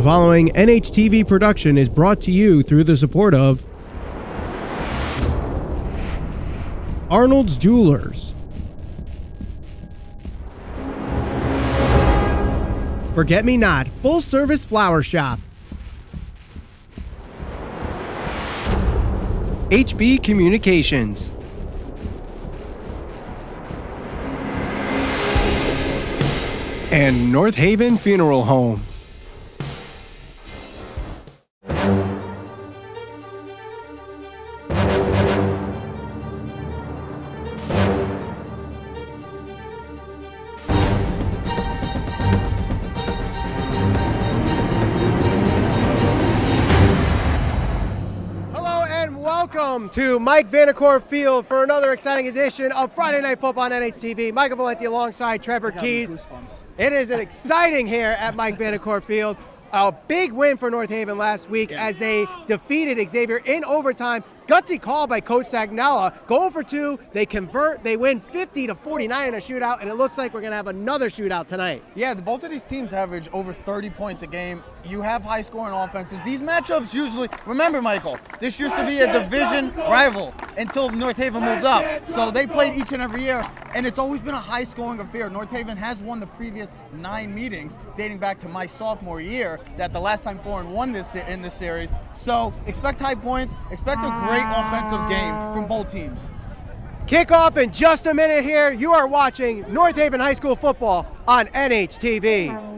The following NHTV production is brought to you through the support of Arnold's Jewelers, Forget Me Not Full Service Flower Shop, HB Communications, and North Haven Funeral Home. Welcome to Mike Vanacore Field for another exciting edition of Friday Night Football on NHTV. Michael Valenti alongside Trevor Keys. It is an exciting here at Mike Vanacore Field. A big win for North Haven last week as they defeated Xavier in overtime. Gutsy call by Coach Sagnella. Going for two, they convert, they win 50-49 in a shootout, and it looks like we're going to have another shootout tonight. Yeah, both of these teams average over 30 points a game. You have high-scoring offenses. These matchups usually, remember, Michael, this used to be a division rival until North Haven moved up. So they played each and every year, and it's always been a high-scoring affair. North Haven has won the previous 9 meetings, dating back to my sophomore year, that the last time Foran won this in this series. So expect high points, expect a great offensive game from both teams. Kickoff in just a minute here. You are watching North Haven High School football on NHTV.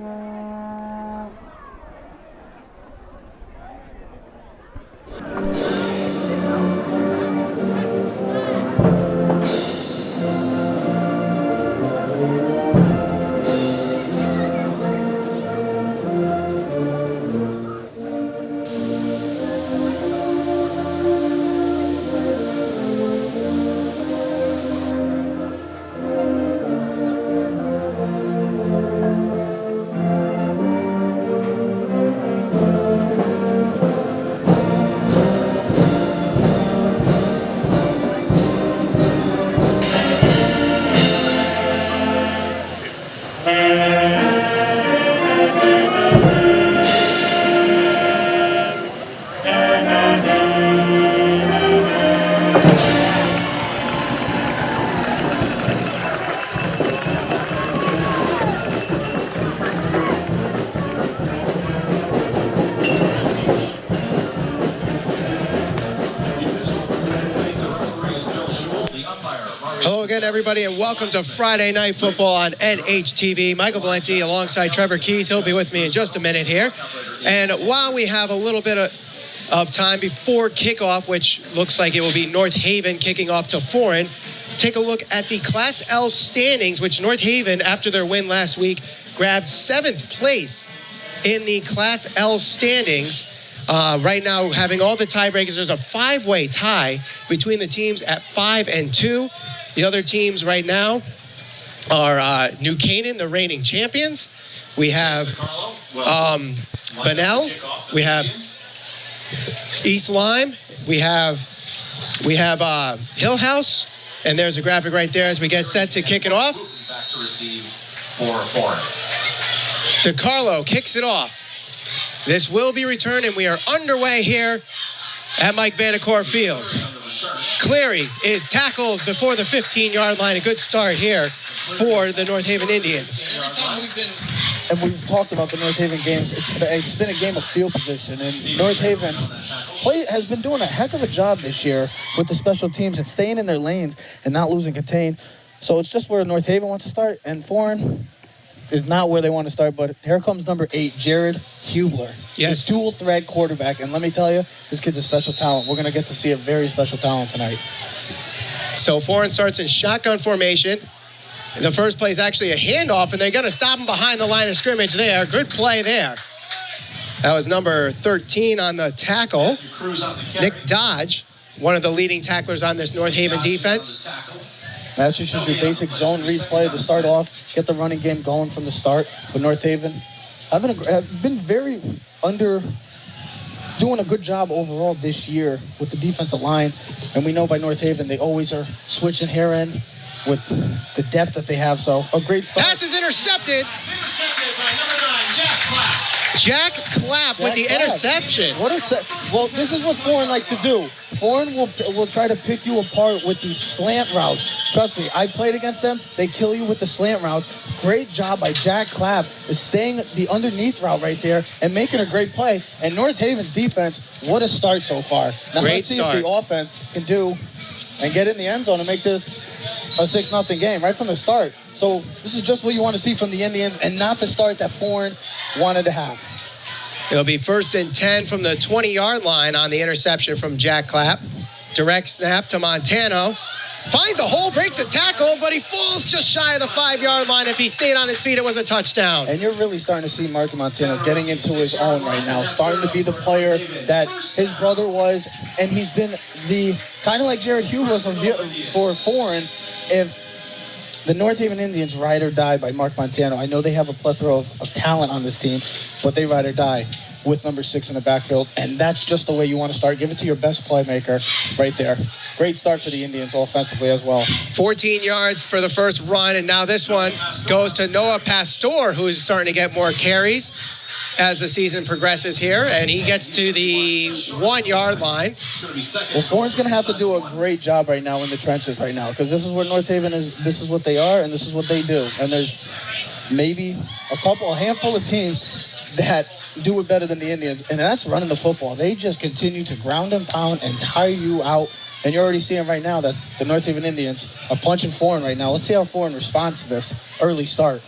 Hello again, everybody, and welcome to Friday Night Football on NHTV. Michael Valenti alongside Trevor Keys. He'll be with me in just a minute here. And while we have a little bit of time before kickoff, which looks like it will be North Haven kicking off to Foran, take a look at the Class L standings, which North Haven, after their win last week, grabbed 7th place in the Class L standings. Right now, having all the tiebreakers, there's a 5-way tie between the teams at 5 and 2. The other teams right now are New Canaan, the reigning champions. We have Bunnell. We have East Lyme. We have Hill House. And there's a graphic right there as we get set to kick it off. Back to receive for Foran. DeCarlo kicks it off. This will be returned, and we are underway here at Mike Vanacore Field. Cleary is tackled before the 15-yard line. A good start here for the North Haven Indians. And we've talked about the North Haven games. It's been a game of field position, and North Haven has been doing a heck of a job this year with the special teams and staying in their lanes and not losing contain. So it's just where North Haven wants to start, and Foran is not where they want to start, but here comes number 8, Jared Hubler. Yes. He's dual threat quarterback, and let me tell you, this kid's a special talent. We're going to get to see a very special talent tonight. So Foran starts in shotgun formation. The first play is actually a handoff, and they're going to stop him behind the line of scrimmage there. Good play there. That was number 13 on the tackle. Nick Dodge, one of the leading tacklers on this North Haven defense. That's just your basic zone read play to start off, get the running game going from the start. But North Haven have been very doing a good job overall this year with the defensive line. And we know by North Haven, they always are switching here in with the depth that they have. So a great start. Pass is intercepted. Intercepted by number 9, Jack Black. Jack Clapp with the Clapp. interception. Well, this is what Foran likes to do. Foran will try to pick you apart with these slant routes. Trust me, I played against them. They kill you with the slant routes. Great job by Jack Clapp is staying the underneath route right there and making a great play. And North Haven's defense, what a start so far. Now let's see if the offense can do and get in the end zone and make this a 6-0 game right from the start. So this is just what you want to see from the Indians and not the start that Foran wanted to have. It'll be 1st and 10 from the 20-yard line on the interception from Jack Clapp. Direct snap to Montano. Finds a hole, breaks a tackle, but he falls just shy of the 5-yard line. If he stayed on his feet, it was a touchdown. And you're really starting to see Marco Montano getting into his own right now, starting to be the player that his brother was, and he's been the kind of like Jared Hubler for Foran. If the North Haven Indians ride or die by Mark Montano, I know they have a plethora of talent on this team, but they ride or die with number 6 in the backfield, and that's just the way you want to start. Give it to your best playmaker right there. Great start for the Indians offensively as well. 14 yards for the first run, and now this one goes to Noah Pastor, who's starting to get more carries as the season progresses here, and he gets to the 1-yard line. Well, Foran's going to have to do a great job right now in the trenches right now, because this is where North Haven is. This is what they are, and this is what they do. And there's maybe a handful of teams that do it better than the Indians, and that's running the football. They just continue to ground and pound and tire you out. And you're already seeing right now that the North Haven Indians are punching Foran right now. Let's see how Foran responds to this early start.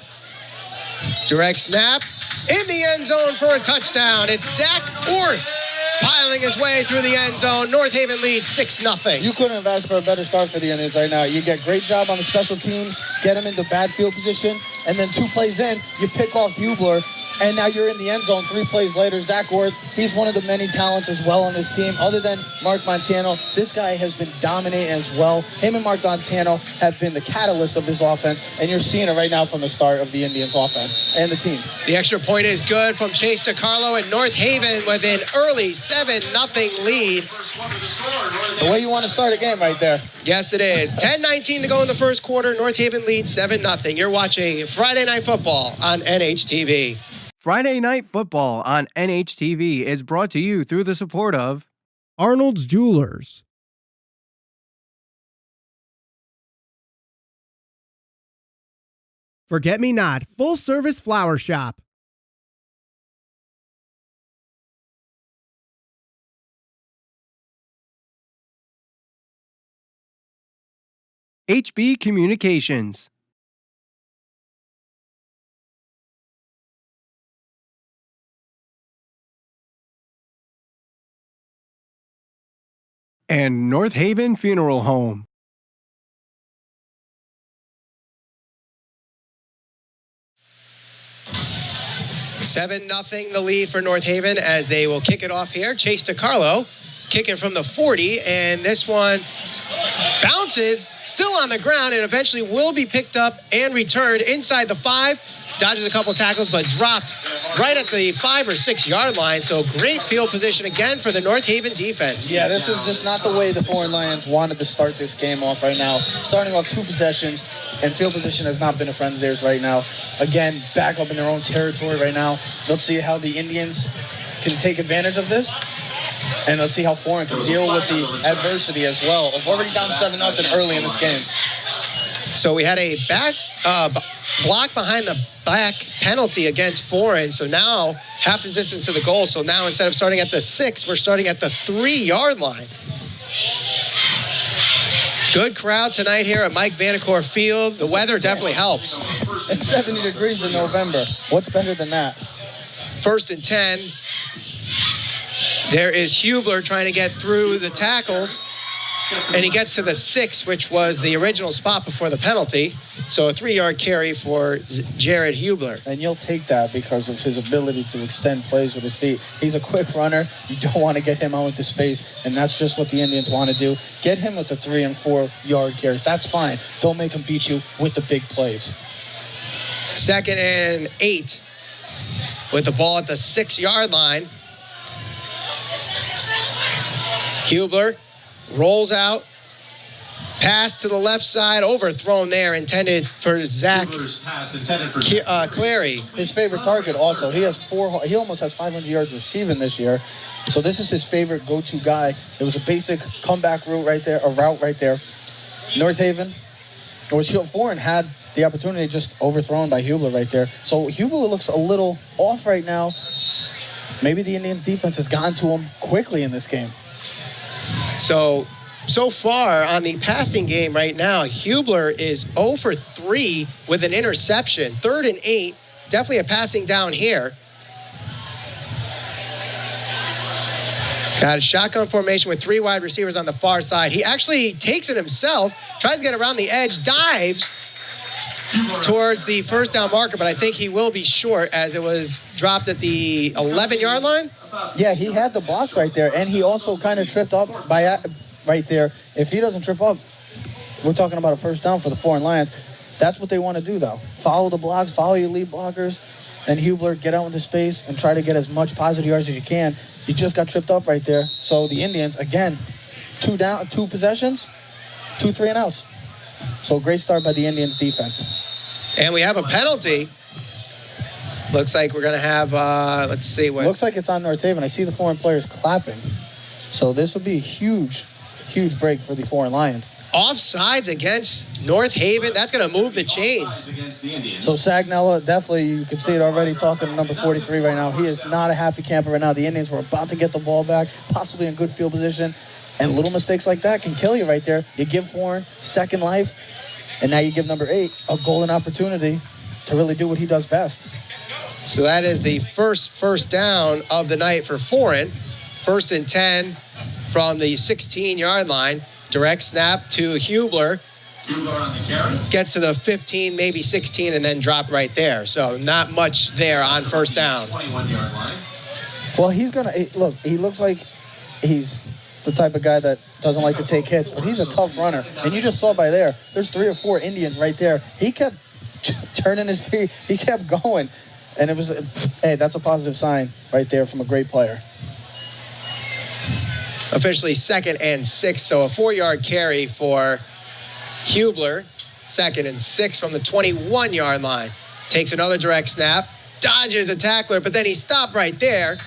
Direct snap in the end zone for a touchdown. It's Zach Orth piling his way through the end zone. North Haven leads 6-0. You couldn't have asked for a better start for the Indians right now. You get great job on the special teams, get them into bad field position, and then 2 plays in, you pick off Hubler, and now you're in the end zone 3 plays later. Zach Orth, he's one of the many talents as well on this team. Other than Mark Montano, this guy has been dominating as well. Him and Mark Montano have been the catalyst of this offense, and you're seeing it right now from the start of the Indians offense and the team. The extra point is good from Chase DiCarlo, and North Haven with an early 7-0 lead. The way you want to start a game right there. Yes, it is. 10-19 to go in the first quarter. North Haven leads 7-0. You're watching Friday Night Football on NHTV. Friday Night Football on NHTV is brought to you through the support of Arnold's Jewelers, Forget Me Not Full Service Flower Shop, HB Communications, and North Haven Funeral Home. Seven nothing the lead for North Haven as they will kick it off here. Chase DiCarlo kicking from the 40, and this one bounces still on the ground and eventually will be picked up and returned inside the 5. Dodges a couple tackles, but dropped right at the 5 or 6 yard line. So great field position again for the North Haven defense. Yeah, this is just not the way the Foran Lions wanted to start this game off right now. Starting off 2 possessions, and field position has not been a friend of theirs right now. Again, back up in their own territory right now. Let's see how the Indians can take advantage of this. And let's see how Foran can deal with the adversity as well. We're already down 7-0 early in this game. So we had a block behind the back penalty against Foran. So now half the distance to the goal. So now instead of starting at the 6, we're starting at the 3 yard line. Good crowd tonight here at Mike Vanacore Field. The weather definitely helps. It's 70 degrees in November. What's better than that? 1st and 10. There is Hubler trying to get through the tackles. And he gets to the 6, which was the original spot before the penalty. So a 3 yard carry for Jared Hubler. And you'll take that because of his ability to extend plays with his feet. He's a quick runner. You don't want to get him out into space, and that's just what the Indians want to do. Get him with the 3 and 4 yard carries. That's fine. Don't make him beat you with the big plays. 2nd and 8 with the ball at the 6 yard line. Hubler rolls out, Pass to the left side, overthrown there, intended for Zach Hubler's pass intended for Clary. His favorite target also. He almost has 500 yards receiving this year. So this is his favorite go-to guy. It was a basic comeback route right there. North Haven, Foran had the opportunity, just overthrown by Hubler right there. So Hubler looks a little off right now. Maybe the Indians defense has gotten to him quickly in this game. So far on the passing game right now, Hubler is 0 for 3 with an interception. 3rd and 8, definitely a passing down here. Got a shotgun formation with 3 wide receivers on the far side. He actually takes it himself, tries to get around the edge, dives towards the first down marker, but I think he will be short as it was dropped at the 11-yard line. Yeah, he had the blocks right there, and he also kind of tripped up right there. If he doesn't trip up, we're talking about a first down for the Foran Lions. That's what they want to do, though. Follow the blocks, follow your lead blockers, and Hubler, get out into space and try to get as much positive yards as you can. You just got tripped up right there. So the Indians, again, 2 possessions, 2 3-and-outs. So great start by the Indians defense. And we have a penalty. Looks like we're going to have, let's see what. Looks like it's on North Haven. I see the Foran players clapping. So this would be a huge break for the Foran Lions. Offsides against North Haven. That's going to move the chains. So Sagnella, definitely, you can see it already talking to number 43 right now. He is not a happy camper right now. The Indians were about to get the ball back, possibly in good field position. And little mistakes like that can kill you right there. You give Foran second life, and now you give number 8 a golden opportunity to really do what he does best. So that is the first down of the night for Foran. 1st and 10 from the 16-yard line. Direct snap to Hubler. Hubler on the carry. Gets to the 15, maybe 16, and then drop right there. So not much there on first down. 21-yard line. Well, he's going to, look, he looks like he's the type of guy that doesn't like to take hits, but he's a tough runner. And you just saw there's 3 or 4 Indians right there. He kept turning his feet. He kept going. And it was, that's a positive sign right there from a great player. Officially 2nd and 6, so a 4-yard carry for Hubler. 2nd and 6 from the 21-yard line. Takes another direct snap, dodges a tackler, but then he stopped right there.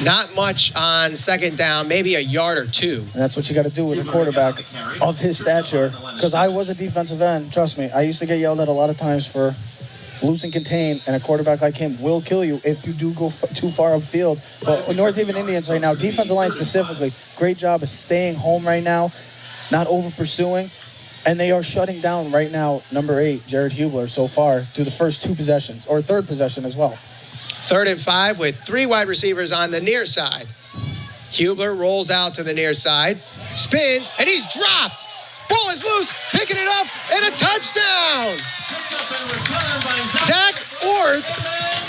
Not much on 2nd down, maybe a yard or 2. And that's what you got to do with a quarterback of his stature. Because I was a defensive end, trust me. I used to get yelled at a lot of times for loose and contain, and a quarterback like him will kill you if you do go too far upfield. But with North Haven Indians right now, defensive line specifically, great job of staying home right now, not over pursuing, and they are shutting down right now number 8, Jared Hubler, so far through the first 2 possessions, or 3rd possession as well. 3rd and 5 with 3 wide receivers on the near side. Hubler rolls out to the near side, spins, and he's dropped. Ball is loose, picking it up, and a touchdown. Zach Orth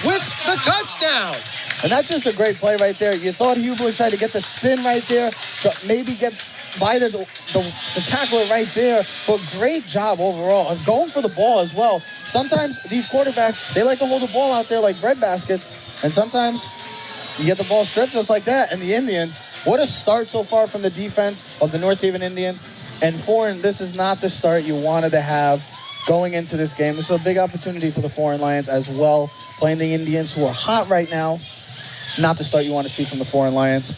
with the touchdown. And that's just a great play right there. You thought Hubler tried to get the spin right there, to maybe get by the tackler right there, but great job overall of going for the ball as well. Sometimes these quarterbacks, they like to hold the ball out there like bread baskets, and sometimes you get the ball stripped just like that. And the Indians, what a start so far from the defense of the North Haven Indians. And Foran, this is not the start you wanted to have going into this game. This is a big opportunity for the Foran Lions as well, playing the Indians, who are hot right now. Not the start you want to see from the Foran Lions.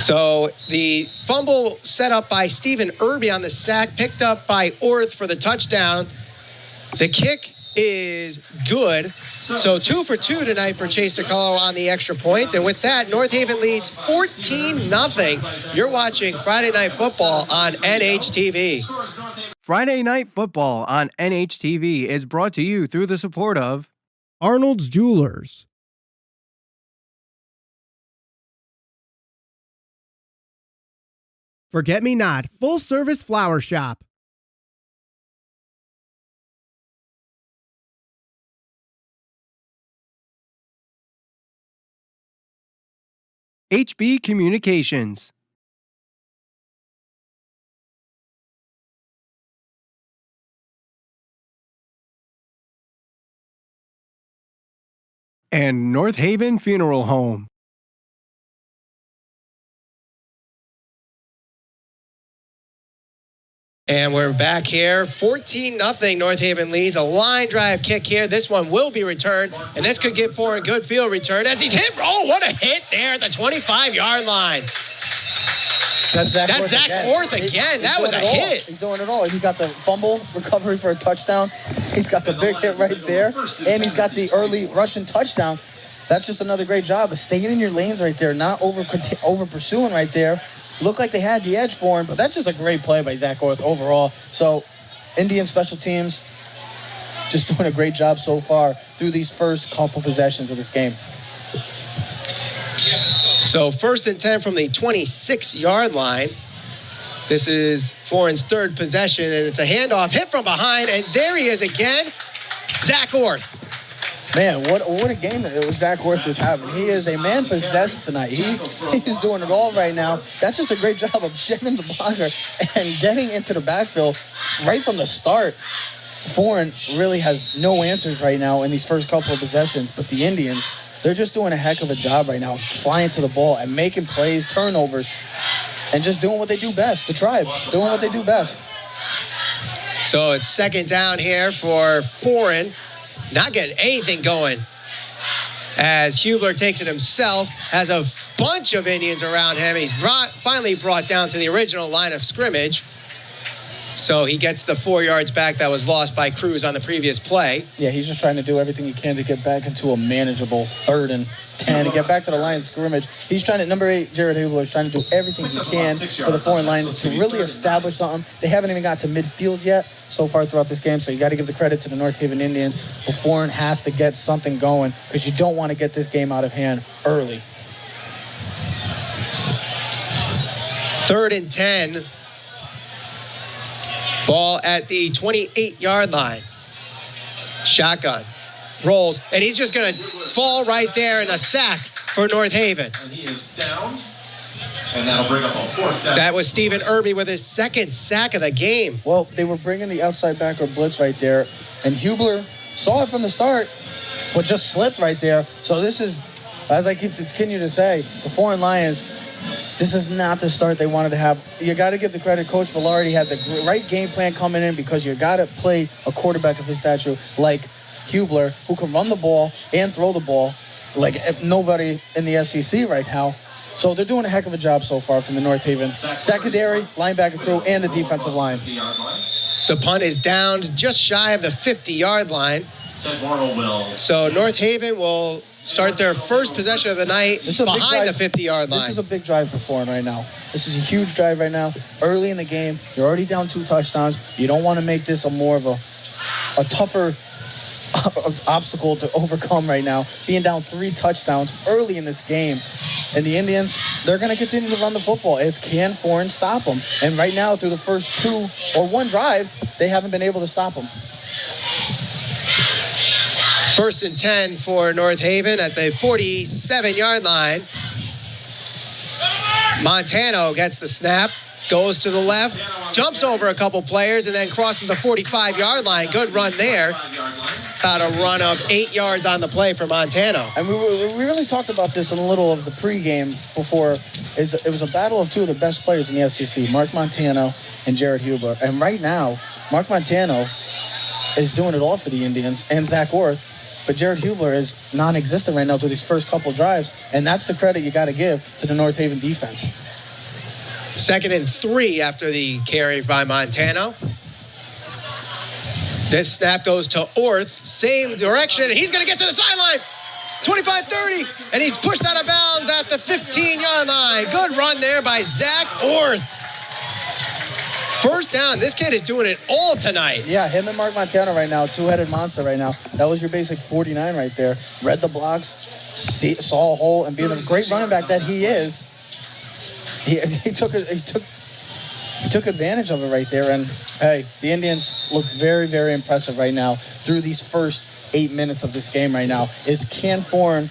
So the fumble set up by Stephen Irby on the sack, picked up by Orth for the touchdown. The kick is good. So 2 for 2 tonight for Chase DeCarlo on the extra points. And with that, North Haven leads 14-0. You're watching Friday Night Football on NHTV. Friday Night Football on NHTV is brought to you through the support of Arnold's Jewelers, Forget Me Not Full Service Flower Shop, HB Communications, and North Haven Funeral Home. And we're back here. 14-0 North Haven leads. A line drive kick here. This one will be returned. And this could give Foran good field return as he's hit. Oh, what a hit there at the 25-yard line. That's Zach Orth again. That was a hit. He's doing it all. He got the fumble recovery for a touchdown. He's got the big hit right there. And he's got the early Russian touchdown. That's just another great job of staying in your lanes right there, not over pursuing right there. Looked like they had the edge for him, but that's just a great play by Zach Orth overall. So Indian special teams just doing a great job so far through these first couple possessions of this game. So 1st and 10 from the 26-yard line. This is Foran's third possession, and it's a handoff hit from behind, and there he is again, Zach Orth. Man, what a game that Zach Orth is having. He is a man possessed tonight. He's doing it all right now. That's just a great job of shedding the blocker and getting into the backfield right from the start. Foran really has no answers right now in these first couple of possessions, but the Indians, they're just doing a heck of a job right now, flying to the ball and making plays, turnovers, and just doing what they do best. The Tribe, doing what they do best. So it's 2nd down here for Foran. Not getting anything going as Hubler takes it himself, has a bunch of Indians around him. He's finally brought down to the original line of scrimmage. So he gets the 4 yards back that was lost by Cruz on the previous play. Yeah, he's just trying to do everything he can to get back into a manageable 3rd and 10 and get back to the line of scrimmage. He's trying to, number 8, Jared Hubler, is trying to do everything he can for the Foreign Lions to really establish something. They haven't even got to midfield yet so far throughout this game, so you got to give the credit to the North Haven Indians. But Foreign has to get something going because you don't want to get this game out of hand early. 3rd and 10. Ball at the 28-yard line. Shotgun. Rolls. And he's just going to fall right there in a sack for North Haven. And he is down. And that'll bring up a 4th down. That was Stephen Irby with his 2nd sack of the game. Well, they were bringing the outside backer blitz right there, and Hubler saw it from the start, but just slipped right there. So this is, as I keep continuing to say, the Foreign Lions, this is not the start they wanted to have. You got to give the credit. Coach Velarde had the right game plan coming in because you got to play a quarterback of his stature like Hubler, who can run the ball and throw the ball like nobody in the SEC right now. So they're doing a heck of a job so far from the North Haven secondary, linebacker crew, and the defensive line. The punt is down just shy of the 50-yard line. So North Haven will start their first possession of the night behind the 50-yard line. This is a big drive for Foreign right now. This is a huge drive right now. Early in the game, you're already down 2 touchdowns. You don't want to make this a more of a tougher obstacle to overcome right now. Being down 3 touchdowns early in this game. And the Indians, they're going to continue to run the football. Can Foreign stop them? And right now, through the first 2 or 1 drive, they haven't been able to stop them. 1st and 10 for North Haven at the 47-yard line. Montano gets the snap, goes to the left, jumps over a couple players, and then crosses the 45-yard line. Good run there. About a run of 8 yards on the play for Montano. And we really talked about this in a little of the pregame before. It was a battle of 2 of the best players in the SEC, Mark Montano and Jared Hubler. And right now, Mark Montano is doing it all for the Indians and Zach Orth. But Jared Hubler is non-existent right now through these first couple drives, and that's the credit you got to give to the North Haven defense. 2nd and 3 after the carry by Montano. This snap goes to Orth, same direction, and he's going to get to the sideline. 25-30, and he's pushed out of bounds at the 15-yard line. Good run there by Zach Orth. 1st down. This kid is doing it all tonight. Yeah, him and Mark Montano right now, 2-headed monster right now. That was your basic 49 right there. Read the blocks, saw a hole, and being a great running back that he is, he took advantage of it right there. And hey, the Indians look very, very impressive right now through these first 8 minutes of this game right now. Can Foreign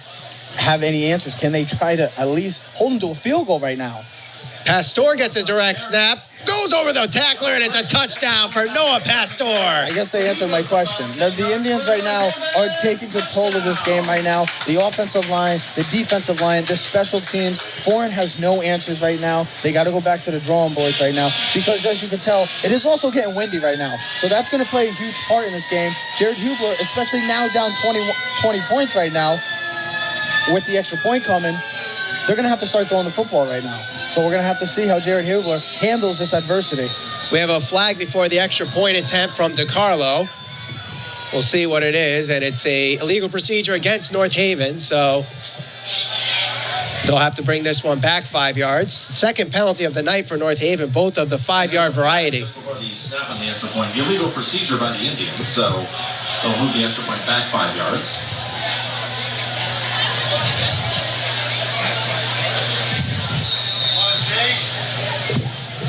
have any answers? Can they try to at least hold him to a field goal right now? Pastor gets a direct snap, goes over the tackler, and it's a touchdown for Noah Pastor. I guess they answered my question. The Indians right now are taking control of this game right now. The offensive line, the defensive line, the special teams. Foran has no answers right now. They got to go back to the drawing boards right now because, as you can tell, it is also getting windy right now. So that's going to play a huge part in this game. Jared Hubler, especially now down 20 points right now, with the extra point coming, they're going to have to start throwing the football right now. So we're going to have to see how Jared Hubler handles this adversity. We have a flag before the extra point attempt from DiCarlo. We'll see what it is, and it's a illegal procedure against North Haven, so they'll have to bring this one back 5 yards. Second penalty of the night for North Haven, both of the 5-yard variety. Before the snap on the extra point, the illegal procedure by the Indians, so they'll move the extra point back 5 yards.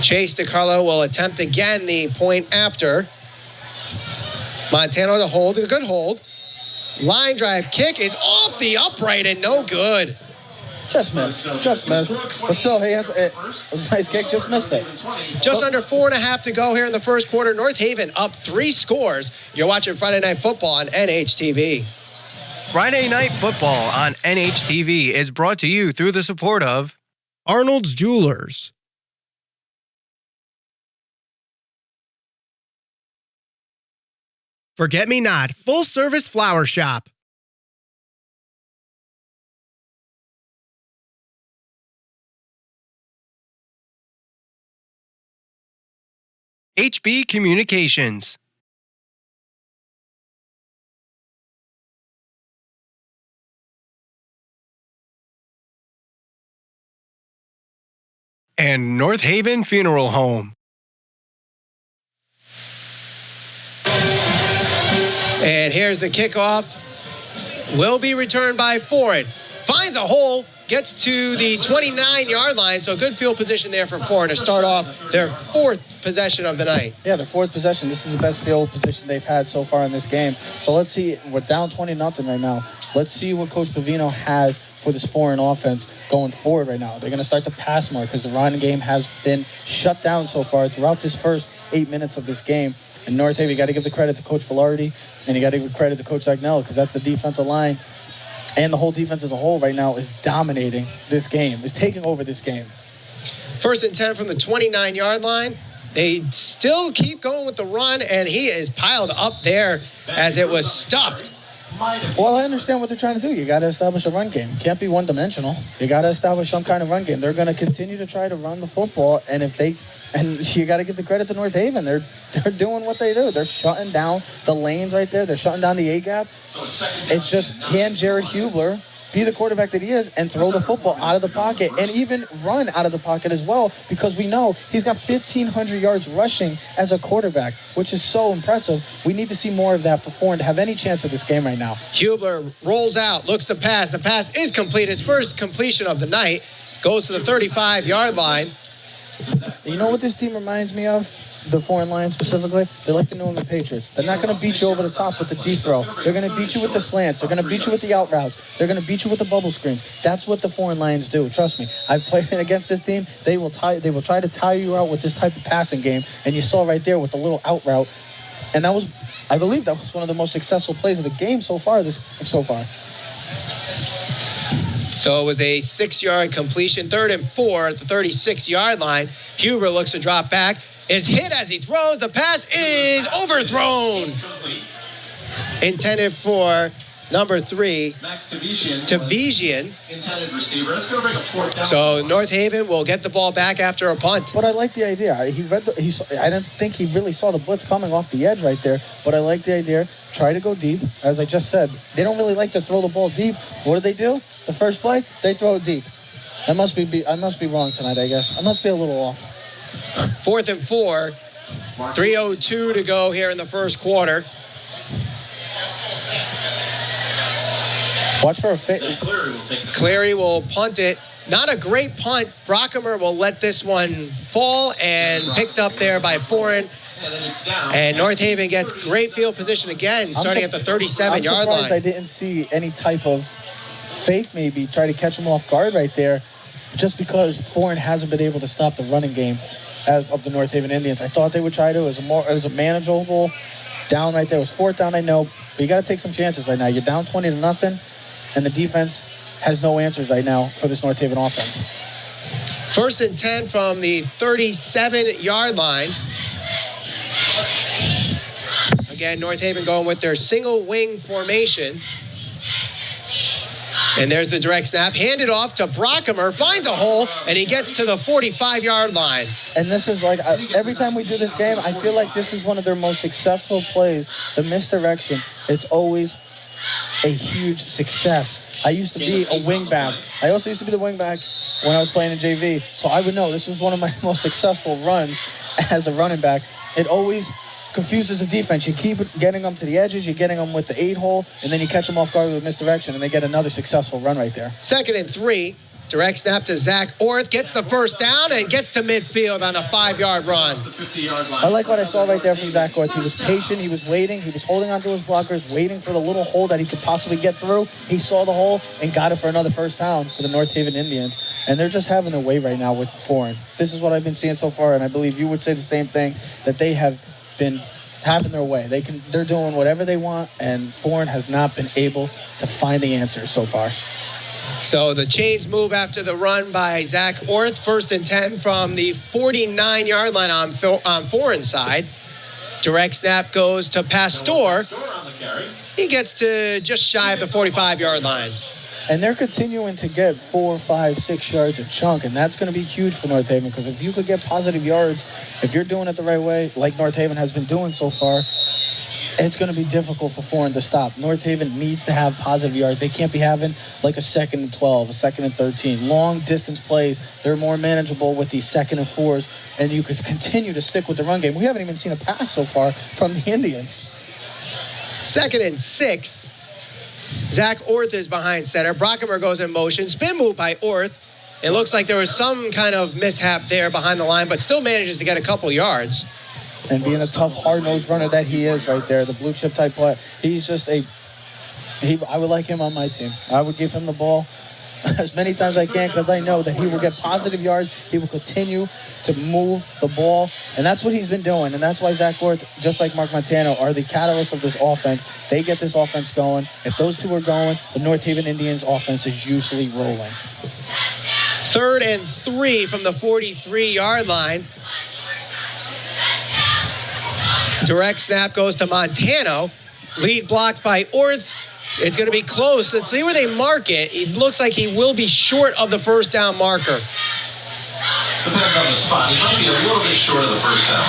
Chase DiCarlo will attempt again the point after. Montano the hold, a good hold. Line drive kick is off the upright and no good. Just missed. But still, it was a nice kick, just missed it. Just under 4.5 to go here in the first quarter. North Haven up 3 scores. You're watching Friday Night Football on NHTV. Friday Night Football on NHTV is brought to you through the support of Arnold's Jewelers. Forget Me Not, full service flower shop. HB Communications. And North Haven Funeral Home. And here's the kickoff. Will be returned by Foran. Finds a hole, gets to the 29-yard line, so good field position there for Foran to start off their 4th possession of the night. Yeah, their 4th possession. This is the best field position they've had so far in this game. So let's see. We're down 20-0 right now. Let's see what Coach Pavino has for this Foran offense going forward right now. They're going to start to pass more because the run game has been shut down so far throughout this first 8 minutes of this game. And North Haven, you got to give the credit to Coach Filardi, and you got to give credit to Coach Zagnell because that's the defensive line. And the whole defense as a whole right now is dominating this game, is taking over this game. 1st and 10 from the 29-yard line. They still keep going with the run, and he is piled up there as it was stuffed. Well, I understand what they're trying to do. You got to establish a run game. Can't be one-dimensional. You got to establish some kind of run game. They're going to continue to try to run the football, and you got to give the credit to North Haven. They're doing what they do. They're shutting down the lanes right there. They're shutting down the A-gap. It's just, can Jared Hubler be the quarterback that he is and throw the football out of the pocket and even run out of the pocket as well, because we know he's got 1,500 yards rushing as a quarterback, which is so impressive. We need to see more of that for Foran to have any chance of this game right now. Hubler rolls out, looks to pass. The pass is complete. His first completion of the night. Goes to the 35-yard line. You know what this team reminds me of? The Foran line specifically? They're like the New England Patriots. They're not going to beat you over the top with the deep throw. They're going to beat you with the slants. They're going to beat you with the out routes. They're going to beat you with the bubble screens. That's what the Foran Lions do. Trust me. I've played against this team. They will try to tire you out with this type of passing game. And you saw right there with the little out route. And I believe that was one of the most successful plays of the game so far. So it was a 6-yard completion, 3rd and 4 at the 36-yard line. Huber looks to drop back. Is hit as he throws. The pass is overthrown. Intended for number 3, Max Tavisian. Intended receiver. It's going to bring a 4th down. So North Haven will get the ball back after a punt. But I like the idea. I didn't think he really saw the blitz coming off the edge right there, but I like the idea. Try to go deep. As I just said, they don't really like to throw the ball deep. What do? The first play, they throw it deep. I must be wrong tonight, I guess. I must be a little off. 4th and 4, 3:02 to go here in the first quarter. Watch for a fit. Cleary will punt it. Not a great punt. Brockemer will let this one fall and picked up there by Foran. And North Haven gets great field position again, starting at the 37-yard line. I didn't see any type of fake maybe, try to catch him off guard right there. just because Foran hasn't been able to stop the running game of the North Haven Indians. I thought they would try to. It was a manageable down right there. It was fourth down, I know, but you got to take some chances right now. You're down 20-0, and the defense has no answers right now for this North Haven offense. 1st and 10 from the 37-yard line. Again, North Haven going with their single wing formation. And there's the direct snap. Handed off to Brockemer. Finds a hole, and he gets to the 45-yard line. And this is like, every time we do this game, I feel like this is one of their most successful plays. The misdirection, it's always a huge success. I used to be a wingback. I also used to be the wingback when I was playing in JV. So I would know this was one of my most successful runs as a running back. It always confuses the defense. You keep getting them to the edges, you're getting them with the 8-hole, and then you catch them off guard with misdirection, and they get another successful run right there. 2nd and 3. Direct snap to Zach Orth. Gets the first down and gets to midfield on a 5-yard run. I like what I saw right there from Zach Orth. He was patient. He was waiting. He was holding onto his blockers, waiting for the little hole that he could possibly get through. He saw the hole and got it for another first down for the North Haven Indians. And they're just having their way right now with Foran. This is what I've been seeing so far, and I believe you would say the same thing, that they have been having their way. They're doing whatever they want, and Foran has not been able to find the answers so far. So the chains move after the run by Zach Orth. 1st and 10 from the 49-yard line on Foran's side. Direct snap goes to Pastor. He gets to just shy of the 45-yard line. And they're continuing to get 4, 5, 6 yards a chunk, and that's going to be huge for North Haven, because if you could get positive yards, if you're doing it the right way, like North Haven has been doing so far, it's going to be difficult for Foran to stop. North Haven needs to have positive yards. They can't be having like a 2nd and 12, a 2nd and 13. Long distance plays, they're more manageable with these 2nd and 4s, and you could continue to stick with the run game. We haven't even seen a pass so far from the Indians. 2nd and 6. Zach Orth is behind center. Brockemer goes in motion. Spin move by Orth. It looks like there was some kind of mishap there behind the line, but still manages to get a couple yards. And being a tough, hard-nosed runner that he is right there, the blue-chip type player, he's just I would like him on my team. I would give him the ball as many times as I can, because I know that he will get positive yards. He will continue to move the ball, and that's what he's been doing. And that's why Zach Orth, just like Mark Montano, are the catalyst of this offense. They get this offense going. If those two are going, the North Haven Indians offense is usually rolling. 3rd and 3 from the 43-yard line. Direct snap goes to Montano. Lead blocked by Orth. It's going to be close. Let's see where they mark it. It looks like he will be short of the first down marker. Depends on the spot. He might be a little bit short of the first down.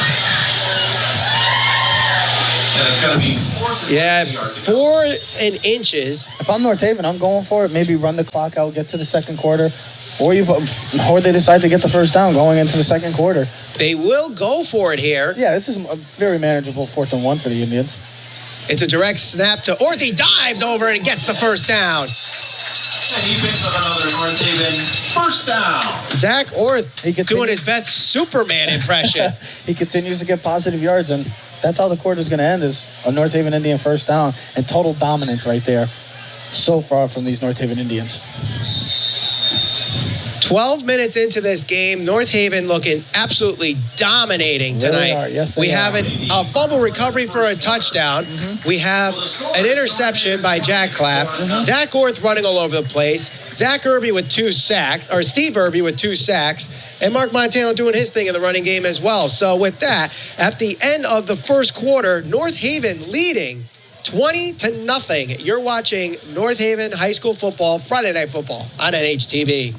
And it's going to be 4 inches. If I'm North Haven, I'm going for it. Maybe run the clock out, get to the 2nd quarter, or they decide to get the first down going into the 2nd quarter. They will go for it here. Yeah, this is a very manageable 4th and 1 for the Indians. It's a direct snap to Orth. He dives over and gets the first down. And he picks up another North Haven first down. Zach Orth doing his best Superman impression. He continues to get positive yards, and that's how the quarter is going to end, is a North Haven Indian first down, and total dominance right there so far from these North Haven Indians. 12 minutes into this game, North Haven looking absolutely dominating tonight. Really are. Yes, we they have a fumble recovery for a touchdown. We have an interception by Jack Clapp. Zach Orth running all over the place. Steve Irby with 2 sacks. And Mark Montano doing his thing in the running game as well. So with that, at the end of the first quarter, North Haven leading 20-0. You're watching North Haven High School football, Friday Night Football on NHTV.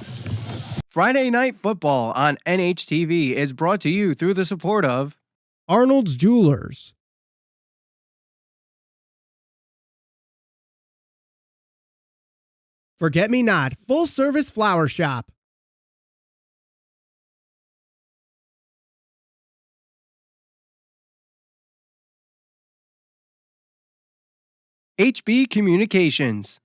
Friday Night Football on NHTV is brought to you through the support of Arnold's Jewelers, Forget Me Not Full Service Flower Shop, HB Communications,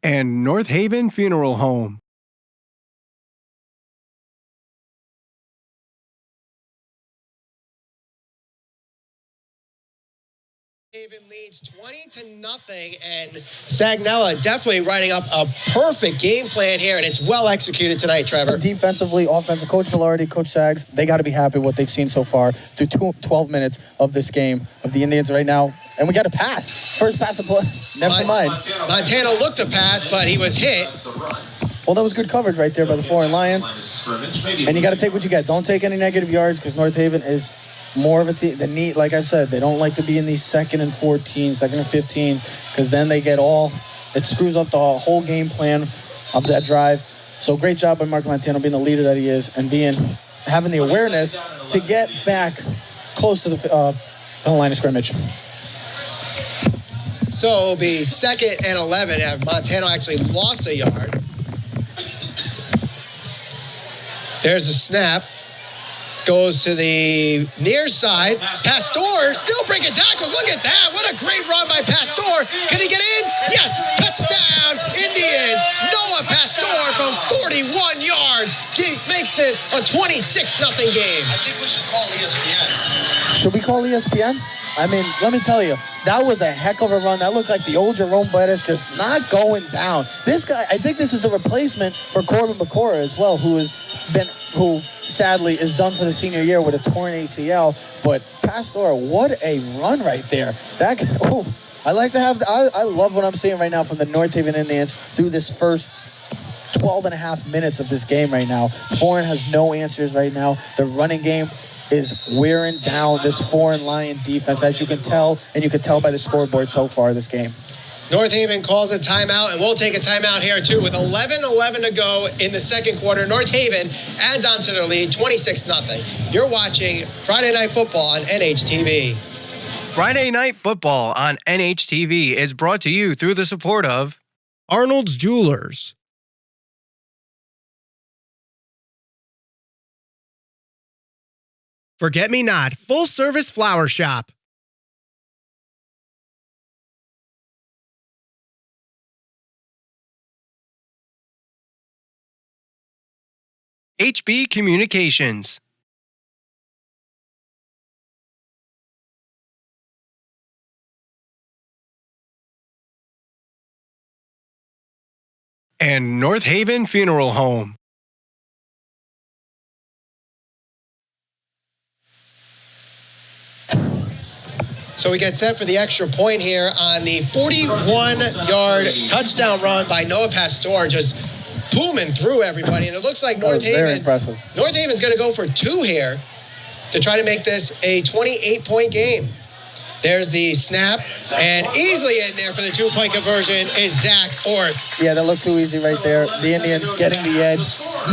and North Haven Funeral Home. Haven leads 20-0, and Sagnella definitely writing up a perfect game plan here, and it's well executed tonight, Trevor. Defensively, offensive, Coach Velarde, Coach Sags, they got to be happy with what they've seen so far through 12 minutes of this game of the Indians right now. And we got a pass. First pass of play. Never mind. Montano looked to pass, but he was hit. Well, that was good coverage right there by the Foran Lions. And you got to take what you get. Don't take any negative yards because North Haven is more of a team. Like I've said, they don't like to be in these 2nd and 14, 2nd and 15, because then they get it screws up the whole game plan of that drive. So great job by Mark Montano being the leader that he is and having the awareness to get back close to the line of scrimmage. So it'll be 2nd and 11. Montano actually lost a yard. There's a snap. Goes to the near side. Pastor still breaking tackles. Look at that. What a great run by Pastor. Can he get in? Yes. Touchdown, Indians. Noah Pastor from 41 yards makes this a 26-0 game. I think we should call ESPN. Should we call ESPN? I mean, let me tell you, that was a heck of a run. That looked like the old Jerome Bettis just not going down. This guy, I think this is the replacement for Corbin McCora as well, who sadly is done for the senior year with a torn ACL. But Pastor, what a run right there. I love what I'm seeing right now from the North Haven Indians through this first 12 and a half minutes of this game right now. Foran has no answers right now. The running game is wearing down this Foran Lion defense, as you can tell, and you can tell by the scoreboard so far this game. North Haven calls a timeout, and we'll take a timeout here too. With 11:11 to go in the second quarter, North Haven adds on to their lead, 26-0. You're watching Friday Night Football on NHTV. Friday Night Football on NHTV is brought to you through the support of Arnold's Jewelers. Forget Me Not, full service flower shop. HB Communications. And North Haven Funeral Home. So we get set for the extra point here on the 41-yard touchdown run by Noah Pastor, just booming through everybody. And it looks like North Haven. Very impressive. North Haven's going to go for 2 here to try to make this a 28-point game. There's the snap, and easily in there for the 2-point conversion is Zach Orth. Yeah, that looked too easy right there. The Indians getting the edge,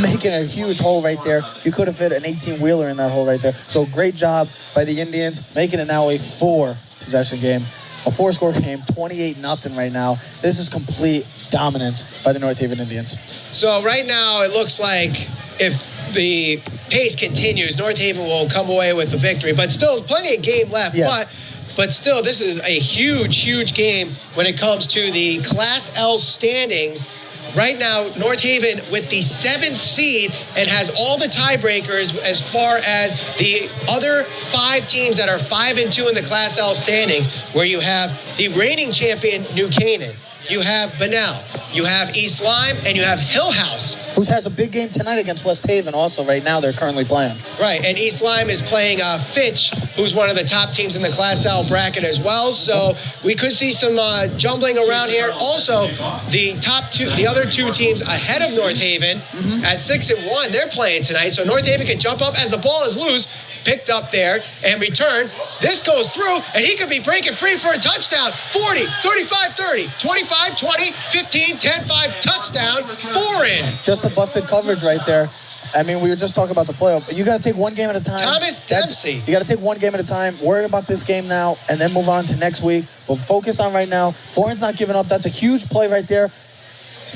making a huge hole right there. You could have fit an 18-wheeler in that hole right there. So great job by the Indians, making it now a 4-possession game. A 4-score game, 28-0 right now. This is complete dominance by the North Haven Indians. So right now it looks like if the pace continues, North Haven will come away with the victory. But still, plenty of game left. Yes. But still, this is a huge, huge game when it comes to the Class L standings. Right now, North Haven with the 7th seed and has all the tiebreakers as far as the other 5 teams that are 5-2 in the Class L standings, where you have the reigning champion, New Canaan. You have Bunnell, you have East Lyme, and you have Hill House. Who has a big game tonight against West Haven also right now. They're currently playing. Right, and East Lyme is playing Fitch, who's one of the top teams in the Class L bracket as well. So we could see some jumbling around here. Also, the other 2 teams ahead of North Haven at 6-1, they're playing tonight. So North Haven can jump up as the ball is loose, picked up there and returned. This goes through, and he could be breaking free for a touchdown. 40, 35, 30, 25, 20, 15, 10, 5, touchdown. Foran. Just a busted coverage right there. I mean, we were just talking about the playoff. You got to take one game at a time. Thomas Dempsey. You got to take one game at a time. Worry about this game now, and then move on to next week. But focus on right now. Foran's not giving up. That's a huge play right there.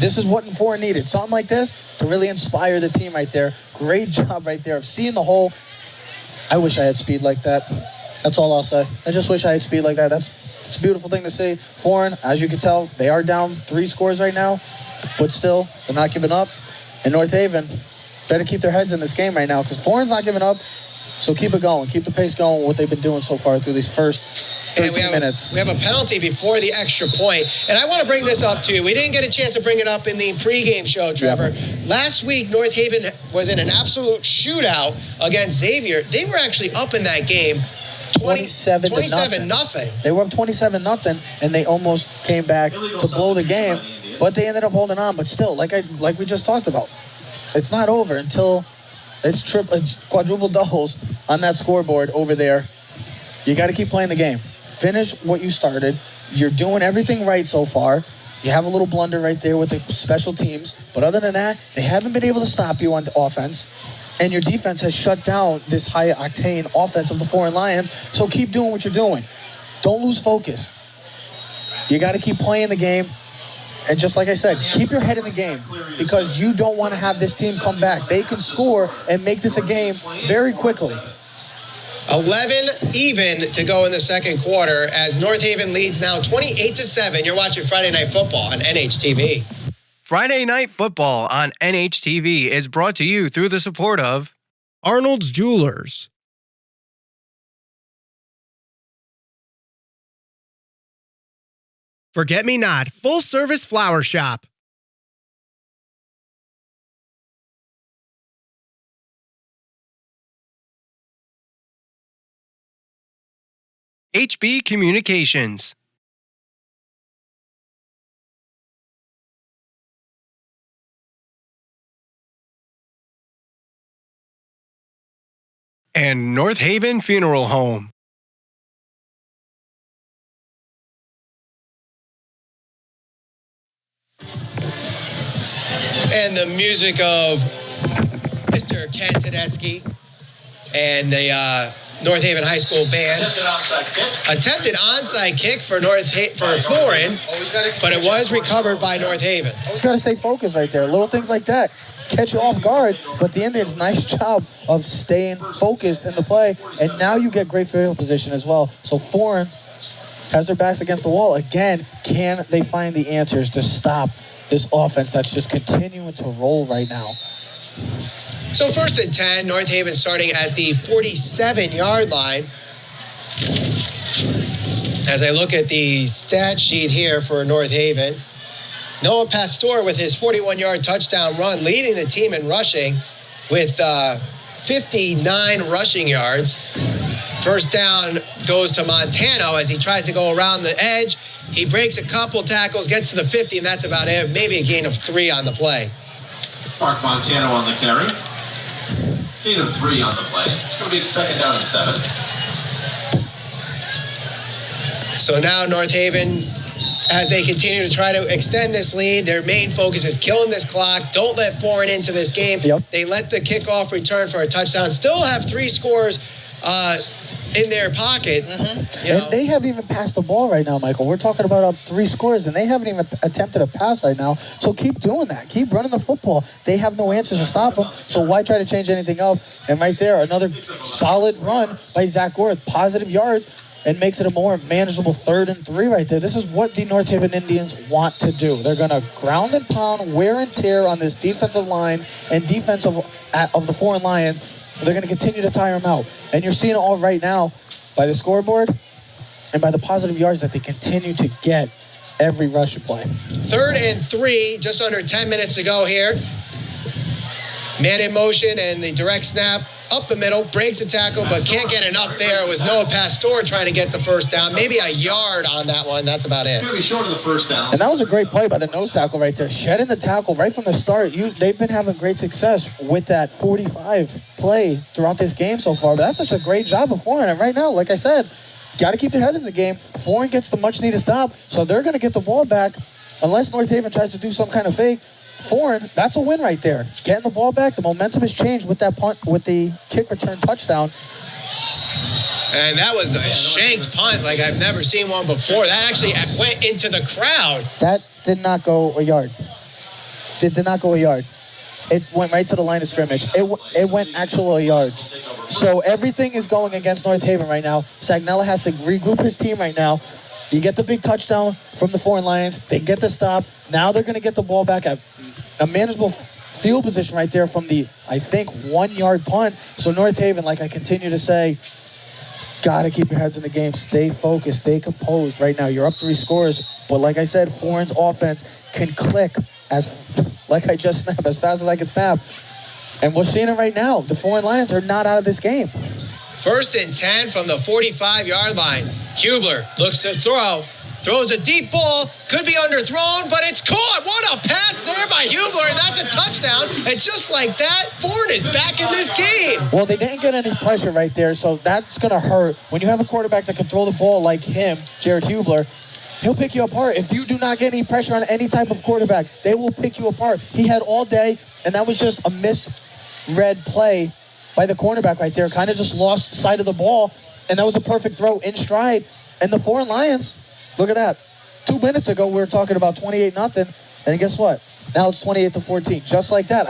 This is what Foran needed. Something like this to really inspire the team right there. Great job right there of seeing the hole. I wish I had speed like that. That's all I'll say. I just wish I had speed like that. It's a beautiful thing to see. Foran, as you can tell, they are down 3 scores right now, but still, they're not giving up. And North Haven better keep their heads in this game right now because Foran's not giving up. So keep it going. Keep the pace going with what they've been doing so far through these first And 13 minutes. We have a penalty before the extra point. And I want to bring this up, too. We didn't get a chance to bring it up in the pregame show, Trevor. Last week, North Haven was in an absolute shootout against Xavier. They were actually up in that game 27 nothing. They were up 27-0, and they almost came back to blow the game, but they ended up holding on. But still, like we just talked about, it's not over until it's quadruple doubles on that scoreboard over there. You got to keep playing the game. Finish what you started. You're doing everything right so far. You have a little blunder right there with the special teams, but other than that, they haven't been able to stop you on the offense. And your defense has shut down this high-octane offense of the Foran Lions. So keep doing what you're doing. Don't lose focus. You got to keep playing the game. And just like I said, keep your head in the game because you don't want to have this team come back. They can score and make this a game very quickly. 11 even to go in the second quarter as North Haven leads now 28-7. You're watching Friday Night Football on NHTV. Friday Night Football on NHTV is brought to you through the support of Arnold's Jewelers. Forget Me Not, full service flower shop. HB Communications. And North Haven Funeral Home. And the music of Mr. Ken Tedeschi and the North Haven High School band. Attempted onside kick for Foran, but it was recovered by North Haven. You got to stay focused right there. Little things like that catch you off guard, but the Indians, nice job of staying focused in the play, and now you get great field position as well. So Foran has their backs against the wall. Again, can they find the answers to stop this offense that's just continuing to roll right now? So 1st and 10, North Haven starting at the 47-yard line. As I look at the stat sheet here for North Haven, Noah Pastor with his 41-yard touchdown run leading the team in rushing with 59 rushing yards. First down goes to Montano as he tries to go around the edge. He breaks a couple tackles, gets to the 50, and that's about it. Maybe a gain of 3 on the play. Mark Montano on the carry. Gain of 3 on the play. It's going to be 2nd down and 7. So now North Haven, as they continue to try to extend this lead, their main focus is killing this clock. Don't let Foran into this game. Yep. They let the kickoff return for a touchdown. Still have 3 scores in their pocket. And they haven't even passed the ball right now, Michael. We're talking about up 3 scores, and they haven't even attempted a pass right now. So keep doing that. Keep running the football. They have no answers to stop them, so why try to change anything up? And right there, another solid run by Zach Worth. Positive yards, and makes it a more manageable 3rd and 3 right there. This is what the North Haven Indians want to do. They're going to ground and pound, wear and tear on this defensive line and defense of the Foran Lions. They're going to continue to tire them out. And you're seeing it all right now by the scoreboard and by the positive yards that they continue to get every rushing play. 3rd and 3, just under 10 minutes to go here. Man in motion and the direct snap up the middle, breaks a tackle, but can't get enough there. It was Noah Pastor trying to get the first down. Maybe a yard on that one. That's about it. It's going to be short of the first down. And that was a great play by the nose tackle right there. Shedding the tackle right from the start. They've been having great success with that 45 play throughout this game so far. But that's just a great job of Foran. And right now, like I said, got to keep their head in the game. Foran gets the much-needed stop, so they're going to get the ball back unless North Haven tries to do some kind of fake. Foran, that's a win right there. Getting the ball back, the momentum has changed with that punt, with the kick return touchdown. And that was a shanked punt like I've never seen one before. That actually went into the crowd. That did not go a yard. It did not go a yard. It went right to the line of scrimmage. It went actually a yard. So everything is going against North Haven right now. Sagnella has to regroup his team right now. You get the big touchdown from the Foran Lions. They get the stop. Now they're going to get the ball back at a manageable field position right there from the, I think, 1 yard punt. So North Haven, like I continue to say, Got to keep your heads in the game. Stay focused. Stay composed right now. You're up 3 scores. But like I said, Foran's offense can click like I just snapped, as fast as I can snap. And we're seeing it right now. The Foran Lions are not out of this game. 1st and 10 from the 45-yard line. Hubler looks to throw. Throws a deep ball. Could be underthrown, but it's caught. What a pass there by Hubler, and that's a touchdown. And just like that, Foran is back in this game. Well, they didn't get any pressure right there, so that's going to hurt. When you have a quarterback that can throw the ball like him, Jared Hubler, he'll pick you apart. If you do not get any pressure on any type of quarterback, they will pick you apart. He had all day, and that was just a misread play by the cornerback right there. Kind of just lost sight of the ball, and that was a perfect throw in stride. And the Foran Lions, look at that. 2 minutes ago, we were talking about 28-0, and guess what? Now it's 28-14. Just like that.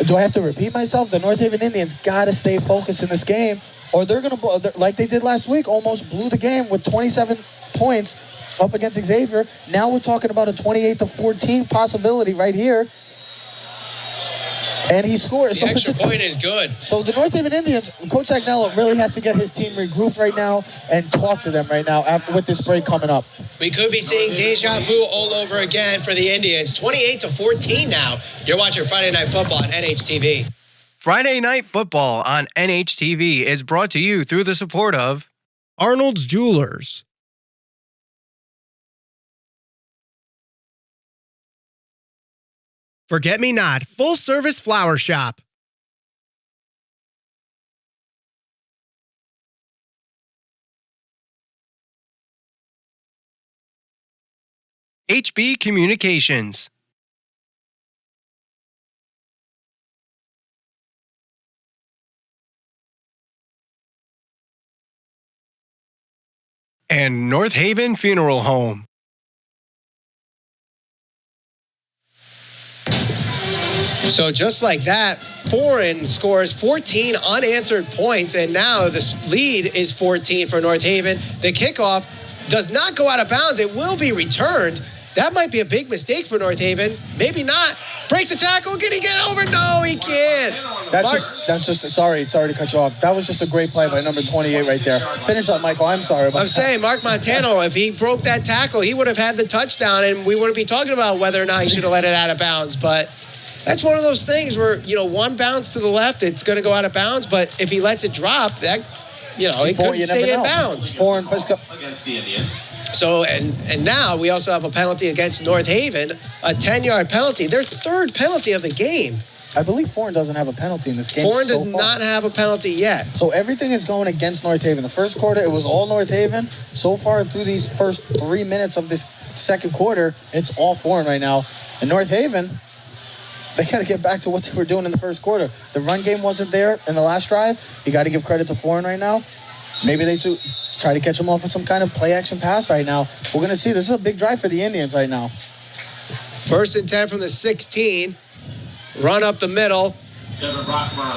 Do I have to repeat myself? The North Haven Indians got to stay focused in this game, or they're going to, like they did last week, almost blew the game with 27 points up against Xavier. Now we're talking about a 28-14 possibility right here. And he scores. The extra point is good. So the North Haven Indians, Coach Agnello really has to get his team regrouped right now and talk to them right now with this break coming up. We could be seeing deja vu all over again for the Indians. 28-14 now. You're watching Friday Night Football on NHTV. Friday Night Football on NHTV is brought to you through the support of Arnold's Jewelers. Forget Me Not, full service flower shop. HB Communications. And North Haven Funeral Home. So just like that, Foran scores 14 unanswered points, and now the lead is 14 for North Haven. The kickoff does not go out of bounds. It will be returned. That might be a big mistake for North Haven. Maybe not. Breaks the tackle. Can he get over? No, he can't. Sorry to cut you off. That was just a great play by number 28 right there. Finish up, Michael. I'm sorry about that. I'm saying Mark Montano, if he broke that tackle, he would have had the touchdown, and we wouldn't be talking about whether or not he should have let it out of bounds. But that's one of those things where, one bounce to the left, it's going to go out of bounds. But if he lets it drop, that, it could stay in bounds. Against the Indians. So, and now we also have a penalty against North Haven, a 10-yard penalty. Their 3rd penalty of the game. I believe Foran doesn't have a penalty in this game. Foran does not have a penalty yet. So everything is going against North Haven. The first quarter, it was all North Haven. So far through these first 3 minutes of this second quarter, it's all Foran right now. And North Haven, they got to get back to what they were doing in the first quarter. The run game wasn't there in the last drive. You got to give credit to Foran right now. Maybe they try to catch him off with some kind of play-action pass right now. We're going to see. This is a big drive for the Indians right now. 1st and 10 from the 16. Run up the middle.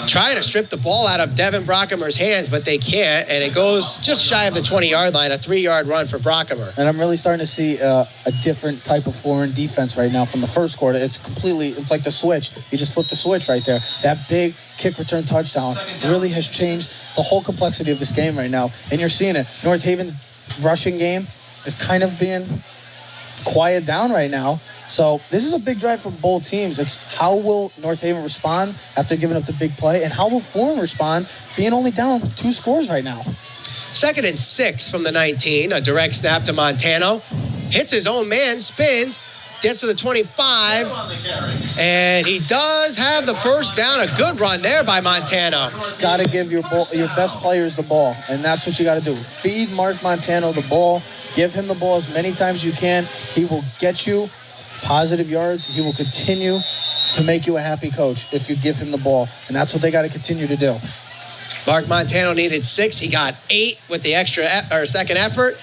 Trying to strip the ball out of Devin Brockemer's hands, but they can't, and it goes just shy of the 20-yard line, a 3-yard run for Brockemer. And I'm really starting to see a different type of Foran defense right now from the first quarter. It's like the switch. You just flip the switch right there. That big kick return touchdown really has changed the whole complexity of this game right now, and you're seeing it. North Haven's rushing game is kind of being quiet down right now. So this is a big drive for both teams. It's how will North Haven respond after giving up the big play, and how will Foran respond being only down 2 scores right now? 2nd and 6 from the 19. A direct snap to Montano. Hits his own man, spins, gets to the 25, and he does have the first down. A good run there by Montano. Got to give your best players the ball, and that's what you got to do. Feed Mark Montano the ball. Give him the ball as many times as you can. He will get you positive yards. He will continue to make you a happy coach if you give him the ball, and that's what they got to continue to do. Mark Montano needed 6. He got 8 with the second effort,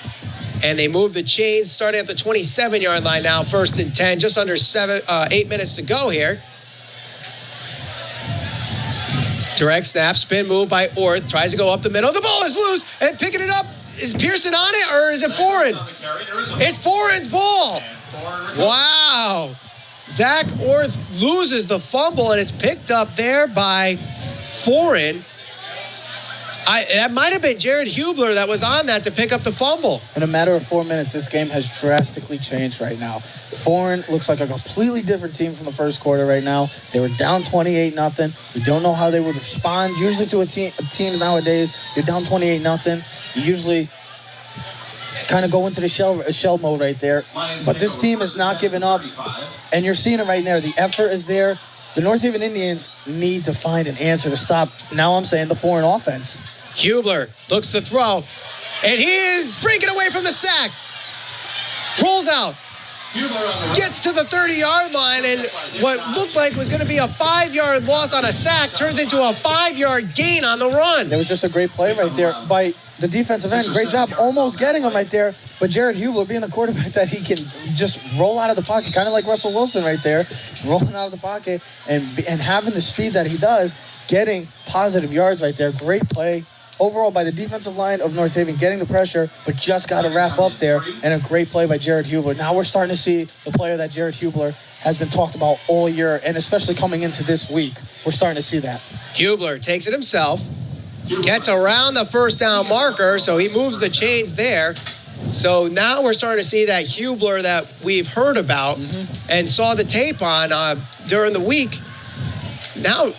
and they moved the chains starting at the 27-yard line now. 1st and 10, just under 8 minutes to go here. Direct snap, spin move by Orth, tries to go up the middle. The ball is loose, and picking it up. Is Pearson on it, or is it Foran? It's Foran's ball. Wow. Zach Orth loses the fumble, and it's picked up there by Foran. That might have been Jared Hubler that was on that to pick up the fumble. In a matter of 4 minutes, this game has drastically changed right now. Foran looks like a completely different team from the first quarter right now. They were down 28-0. We don't know how they would respond. Usually to teams nowadays, you're down 28-0. You usually kind of go into the shell mode right there. But this team is not giving up, and you're seeing it right there. The effort is there. The North Haven Indians need to find an answer to stop, now I'm saying, the Foran offense. Hubler looks to throw, and he is breaking away from the sack. Rolls out, gets to the 30-yard line, and what looked like was going to be a 5-yard loss on a sack turns into a 5-yard gain on the run. It was just a great play right there by the defensive end. Great job almost getting him right there. But Jared Hubler being the quarterback that he can just roll out of the pocket, kind of like Russell Wilson right there, rolling out of the pocket and having the speed that he does, getting positive yards right there. Great play overall by the defensive line of North Haven, getting the pressure, but just got to wrap up there, and a great play by Jared Hubler. Now we're starting to see the player that Jared Hubler has been talked about all year, and especially coming into this week. We're starting to see that. Hubler takes it himself, gets around the first down marker, so he moves the chains there. So now we're starting to see that Hubler that we've heard about and saw the tape on during the week. Now,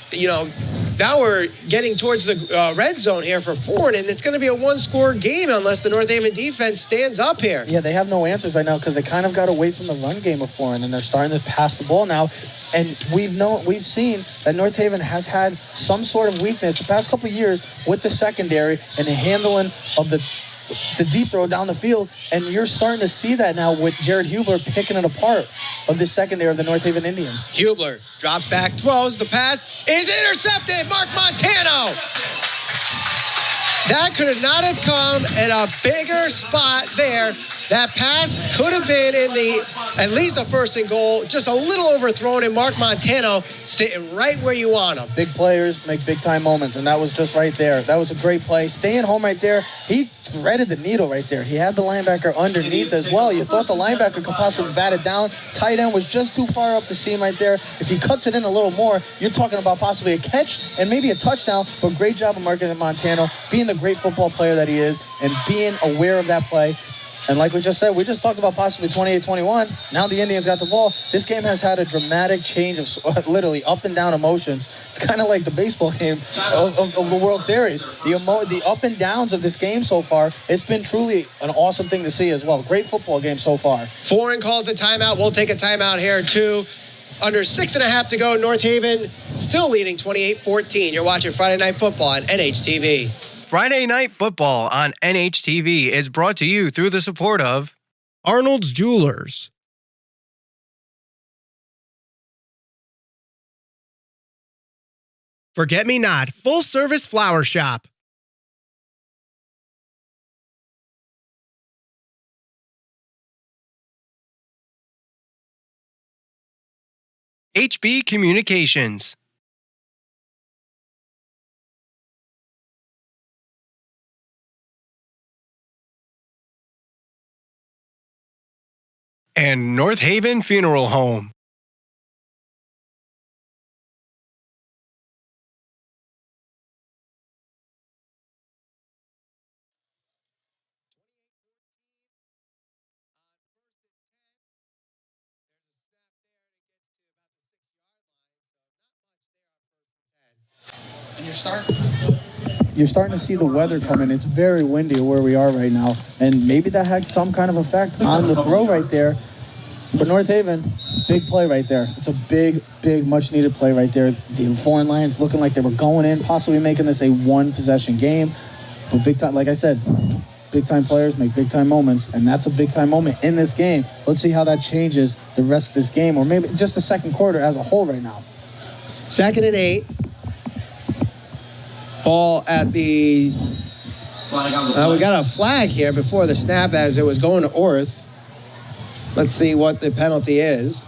now we're getting towards the red zone here for Foran, and it's going to be a one-score game unless the North Haven defense stands up here. Yeah, they have no answers right now because they kind of got away from the run game of Foran, and they're starting to pass the ball now. And we've seen that North Haven has had some sort of weakness the past couple of years with the secondary and the handling of the deep throw down the field, and you're starting to see that now with Jared Hubler picking it apart of the secondary of the North Haven Indians. Hubler drops back, throws, the pass is intercepted. Mark Montano. That could not have come at a bigger spot there. That pass could have been in at least a first and goal, just a little overthrown, and Mark Montano sitting right where you want him. Big players make big-time moments, and that was just right there. That was a great play. Staying home right there, he threaded the needle right there. He had the linebacker underneath as well. You thought the linebacker could possibly bat it down. Tight end was just too far up the seam right there. If he cuts it in a little more, you're talking about possibly a catch and maybe a touchdown, but great job of Mark Montano being the great football player that he is and being aware of that play. And like we just said, we just talked about possibly 28-21. Now the Indians got the ball. This game has had a dramatic change of literally up and down emotions. It's kind of like the baseball game of the World Series. The up and downs of this game so far, it's been truly an awesome thing to see as well. Great football game so far. Foran calls a timeout. We'll take a timeout here too. Under 6.5 to go, North Haven still leading 28-14. You're watching Friday Night Football on NHTV. Friday Night Football on NHTV is brought to you through the support of Arnold's Jewelers, Forget Me Not Full Service Flower Shop, HB Communications, and North Haven Funeral Home. And you're starting to see the weather coming. It's very windy where we are right now, and maybe that had some kind of effect on the throw right there. But North Haven, big play right there. It's a big, much-needed play right there. The Foran Lions looking like they were going in, possibly making this a one-possession game. But big time, like I said, big-time players make big-time moments, and that's a big-time moment in this game. Let's see how that changes the rest of this game, or maybe just the second quarter as a whole right now. 2nd and 8. Ball at the... Flag on the play. we got a flag here before the snap as it was going to Orth. Let's see what the penalty is.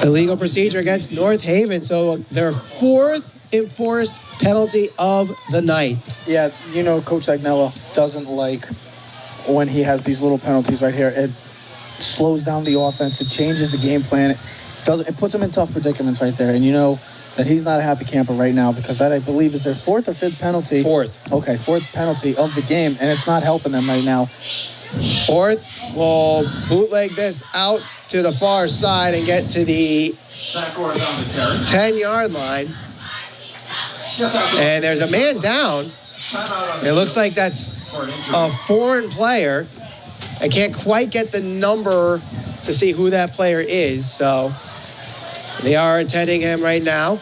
Illegal procedure against North Haven, so their 4th enforced penalty of the night. Yeah, Coach Agnello doesn't like when he has these little penalties right here. It slows down the offense. It changes the game plan. It puts him in tough predicaments right there. And you know that he's not a happy camper right now because that, I believe, is their fourth or fifth penalty. Fourth. Okay, fourth penalty of the game, and it's not helping them right now. Orth will bootleg this out to the far side and get to the 10-yard line. And there's a man down. It looks like that's a foreign player. I can't quite get the number to see who that player is, so they are attending him right now.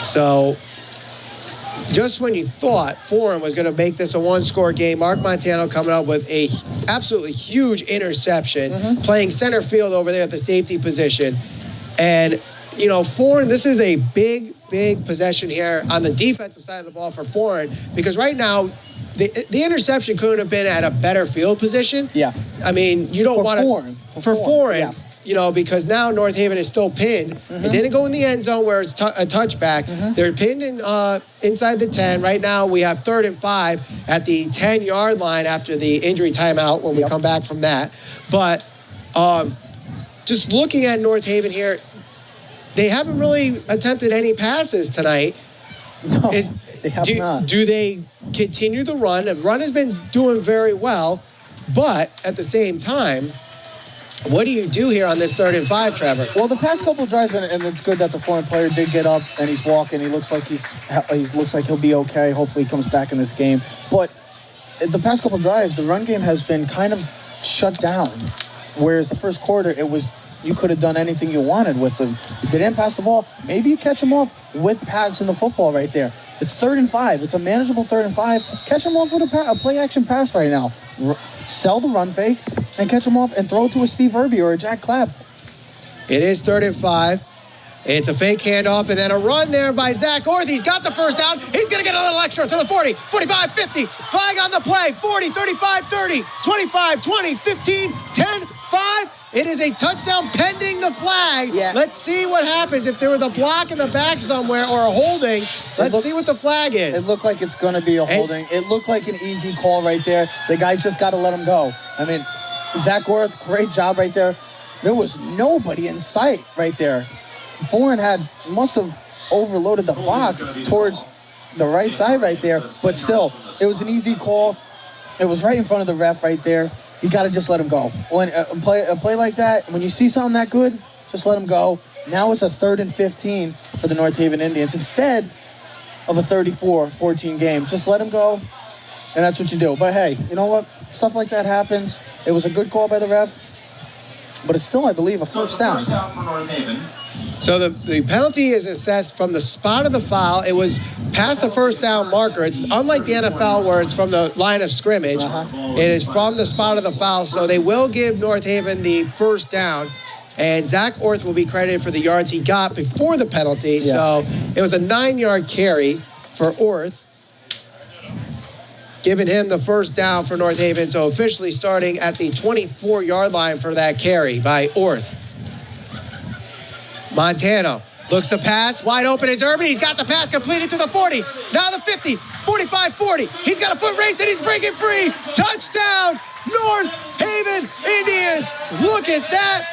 So just when you thought Foran was going to make this a one-score game, Mark Montano coming up with a absolutely huge interception, playing center field over there at the safety position. And, you know, Foran, this is a big possession here on the defensive side of the ball for Foran, because right now the interception couldn't have been at a better field position. Yeah. I mean, you don't want to... For Foran. Yeah. You know, because now North Haven is still pinned. It didn't go in the end zone where it's a touchback. They're pinned in, inside the 10. Right now we have 3rd and 5 at the 10-yard line after the injury timeout when we come back from that. But just looking at North Haven here, they haven't really attempted any passes tonight. No, they have not. Do they continue the run? The run has been doing very well, but at the same time, what do you do here on this 3rd and 5, Trevor? Well, the past couple of drives, and it's good that the foreign player did get up and he's walking. He looks like he'll be okay. Hopefully, he comes back in this game. But the past couple of drives, the run game has been kind of shut down. Whereas the first quarter, it was you could have done anything you wanted with them. You didn't pass the ball. Maybe you catch them off with passing the football right there. It's 3rd and 5. It's a manageable 3rd and 5. Catch them off with a play-action pass right now. Sell the run fake and catch them off and throw it to a Steve Irby or a Jack Clapp. It is 3rd and 5. It's a fake handoff and then a run there by Zach Orth. He's got the first down. He's going to get a little extra to the 40, 45, 50. Flag on the play. 40, 35, 30, 25, 20, 15, 10, 5. It is a touchdown pending the flag. Yeah. Let's see what happens. If there was a block in the back somewhere or a holding, let's see what the flag is. It looked like it's going to be a holding. It looked like an easy call right there. The guy's just got to let him go. I mean, Zach Orth, great job right there. There was nobody in sight right there. Foran must have overloaded the box towards the right side right there, but still, it was an easy call. It was right in front of the ref right there. You got to just let him go. When a play like that, when you see something that good, just let him go. Now it's a 3rd and 15 for the North Haven Indians instead of a 34-14 game. Just let him go, and that's what you do. But hey, you know what? Stuff like that happens. It was a good call by the ref, but it's still, I believe, a first down. First down for North Haven. So the penalty is assessed from the spot of the foul. It was past the first down marker. It's unlike the NFL where it's from the line of scrimmage. It is from the spot of the foul. So they will give North Haven the first down. And Zach Orth will be credited for the yards he got before the penalty. Yeah. So it was a 9-yard carry for Orth, giving him the first down for North Haven. So officially starting at the 24-yard line for that carry by Orth. Montano looks to pass. Wide open is Urban. He's got the pass completed to the 40. Now the 50, 45, 40. He's got a foot race and he's breaking free. Touchdown, North Haven Indians. Look at that.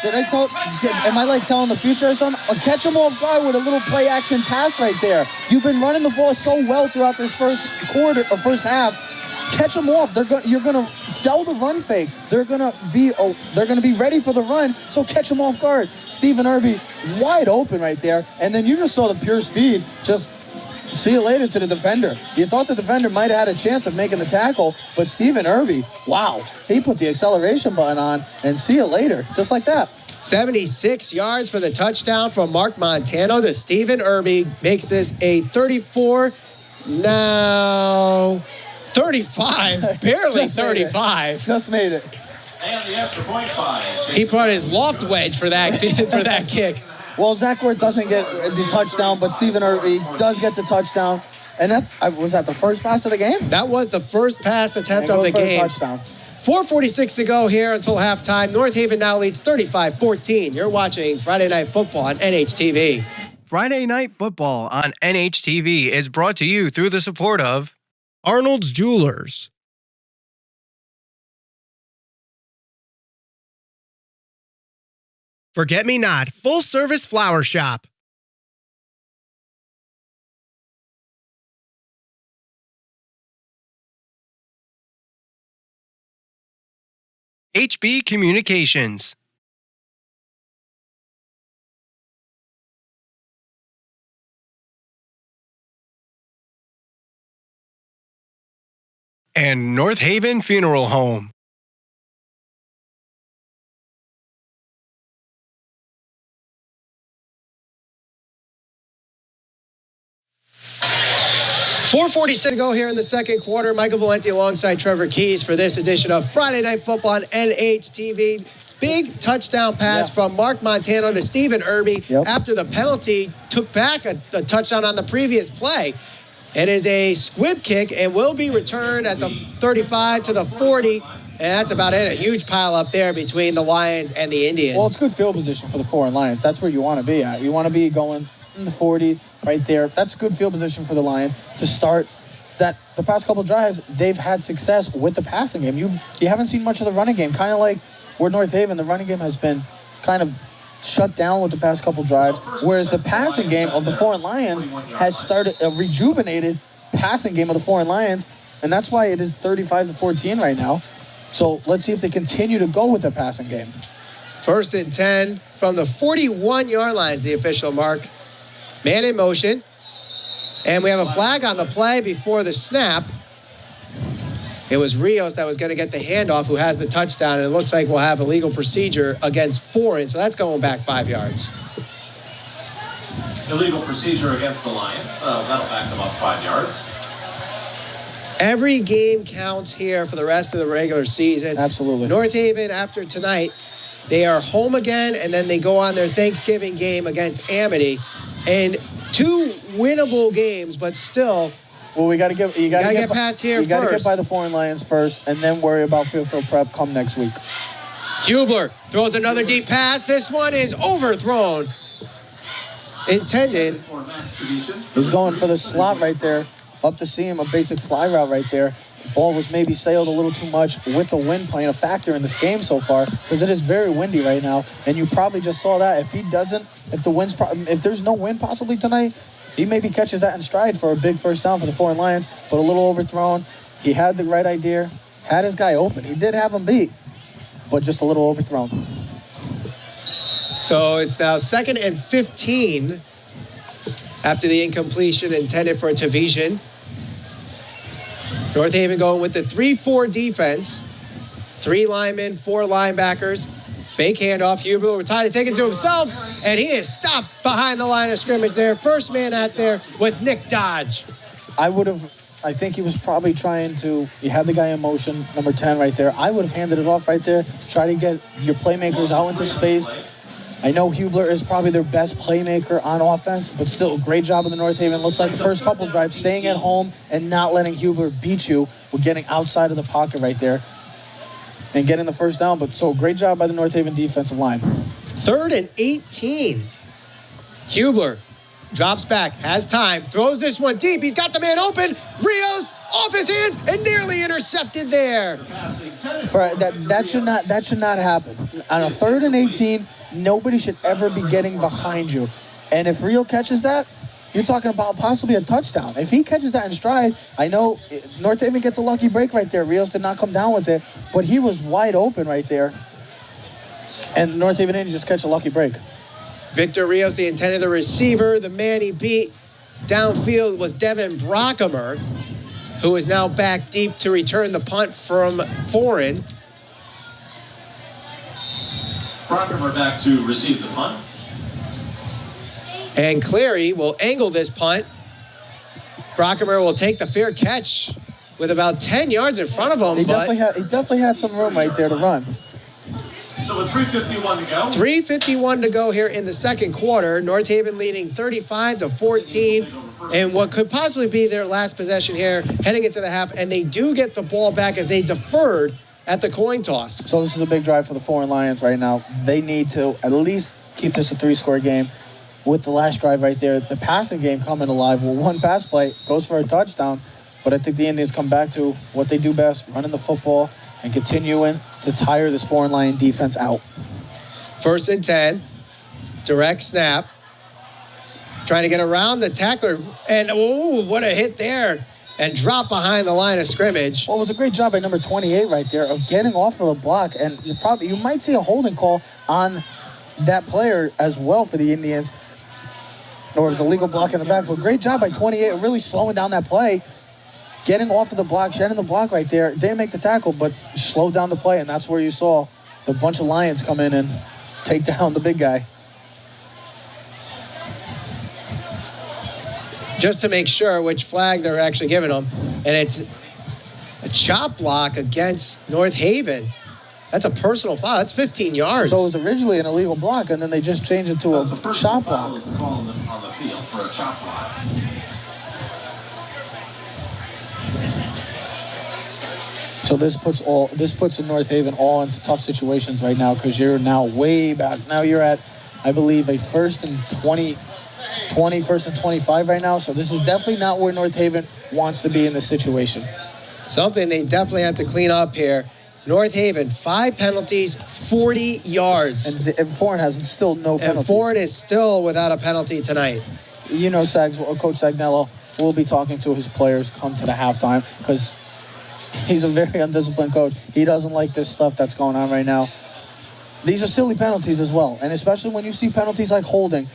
Am I like telling the future or something? I'll catch them off guard with a little play action pass right there. You've been running the ball so well throughout this first quarter or first half. Catch them off. You're gonna sell the run fake. They're gonna be ready for the run. So catch them off guard. Stephen Irby wide open right there, and then you just saw the pure speed. Just see you later to the defender. You thought the defender might have had a chance of making the tackle, but Stephen Irby, wow, he put the acceleration button on, and see you later, just like that. 76 yards for the touchdown from Mark Montano. The Stephen Irby makes this a 34. Now 35, barely 35. Just made it. And the extra point by. He brought his loft wedge for that for that kick. Well, Zach Orth doesn't get the touchdown, but Stephen Irby does get the touchdown. And was that the first pass of the game? That was the first pass attempt of the game. Touchdown. 4:46 to go here until halftime. North Haven now leads 35-14. You're watching Friday Night Football on NHTV. Friday Night Football on NHTV is brought to you through the support of Arnold's Jewelers, Forget Me Not, full service flower shop. HB Communications. And North Haven Funeral Home. .446 to go here in the second quarter. Michael Valenti alongside Trevor Keys for this edition of Friday Night Football on NHTV. Big touchdown pass from Mark Montano to Stephen Irby after the penalty took back a touchdown on the previous play. It is a squib kick and will be returned at the 35 to the 40. And that's about it. A huge pile up there between the Lions and the Indians. Well, it's good field position for the Foran Lions. That's where you want to be at. You want to be going in the 40 right there. That's good field position for the Lions to start that. The past couple drives, they've had success with the passing game. You haven't seen much of the running game, kind of like where North Haven, the running game has been kind of shut down with the past couple drives, whereas the passing game of the Foran Lions has started a rejuvenated passing game of the Foran Lions, and that's why it is 35 to 14 right now. So let's see if they continue to go with the passing game. 1st and 10 from the 41-yard line is the official mark. Man in motion. And we have a flag on the play before the snap. It was Rios that was going to get the handoff, who has the touchdown, and it looks like we'll have a legal procedure against Foran, so that's going back 5 yards. Illegal procedure against the Lions. That'll back them up 5 yards. Every game counts here for the rest of the regular season. Absolutely. North Haven, after tonight, they are home again, and then they go on their Thanksgiving game against Amity. And 2 winnable games, but still. Well, you got to get past here You got to first. get by the Foran Lions first, and then worry about field prep come next week. Hubler throws another deep pass. This one is overthrown. Intended. He was going for the slot right there, up to seam, a basic fly route right there. The ball was maybe sailed a little too much with the wind playing a factor in this game so far, because it is very windy right now, and you probably just saw that. If there's no wind possibly tonight, he maybe catches that in stride for a big first down for the Foran Lions, but a little overthrown. He had the right idea, had his guy open. He did have him beat, but just a little overthrown. So it's now 2nd and 15 after the incompletion intended for Tavishian. North Haven going with the 3-4 defense. 3 linemen, 4 linebackers. Fake handoff. Hubler with time to take it to himself, and he is stopped behind the line of scrimmage there. First man out there was Nick Dodge. I think he was probably he had the guy in motion, number 10 right there. I would have handed it off right there, try to get your playmakers out into space. I know Hubler is probably their best playmaker on offense, but still a great job of the North Haven. Looks like the first couple drives, staying at home and not letting Hubler beat you with getting outside of the pocket right there and getting the first down. But so great job by the North Haven defensive line. 3rd and 18. Hubler drops back, has time, throws this one deep. He's got the man open. Rios off his hands and nearly intercepted there. That should not happen. On a 3rd and 18, nobody should ever be getting behind you. And if Rio catches that, you're talking about possibly a touchdown. If he catches that in stride, I know North Haven gets a lucky break right there. Rios did not come down with it, but he was wide open right there. And North Haven didn't just catch a lucky break. Victor Rios, the intended the receiver. The man he beat downfield was Devin Brockamer, who is now back deep to return the punt from Foran. Brockamer back to receive the punt. And Cleary will angle this punt. Brockamer will take the fair catch with about 10 yards in front of him. He definitely had some room right there to run. So with 3:51 to go. 3:51 to go here in the second quarter. North Haven leading 35 to 14. And what could possibly be their last possession here heading into the half. And they do get the ball back as they deferred at the coin toss. So this is a big drive for the Foran Lions right now. They need to at least keep this a 3-score game. With the last drive right there, the passing game coming alive. Well, one pass play goes for a touchdown, but I think the Indians come back to what they do best, running the football and continuing to tire this Foran Lion defense out. First and 10. Direct snap. Trying to get around the tackler. And, oh, what a hit there. And drop behind the line of scrimmage. Well, it was a great job by number 28 right there of getting off of the block. And you might see a holding call on that player as well for the Indians. Or it was a legal block in the back. But great job by 28 really slowing down that play. Getting off of the block, shedding the block right there. Didn't make the tackle, but slowed down the play. And that's where you saw the bunch of Lions come in and take down the big guy. Just to make sure which flag they're actually giving them. And it's a chop block against North Haven. That's a personal foul. That's 15 yards. So it was originally an illegal block, and then they just changed it to a chop block. Was the call on the field for a chop block. So this puts in North Haven all into tough situations right now because you're now way back. Now you're at, I believe, a first and 20, first and 25 right now. So this is definitely not where North Haven wants to be in this situation. Something they definitely have to clean up here. North Haven, 5 penalties, 40 yards. And Foran has still no penalties. And Foran is still without a penalty tonight. You know, Coach Sagnello will be talking to his players come to the halftime because he's a very undisciplined coach. He doesn't like this stuff that's going on right now. These are silly penalties as well. And especially when you see penalties like holding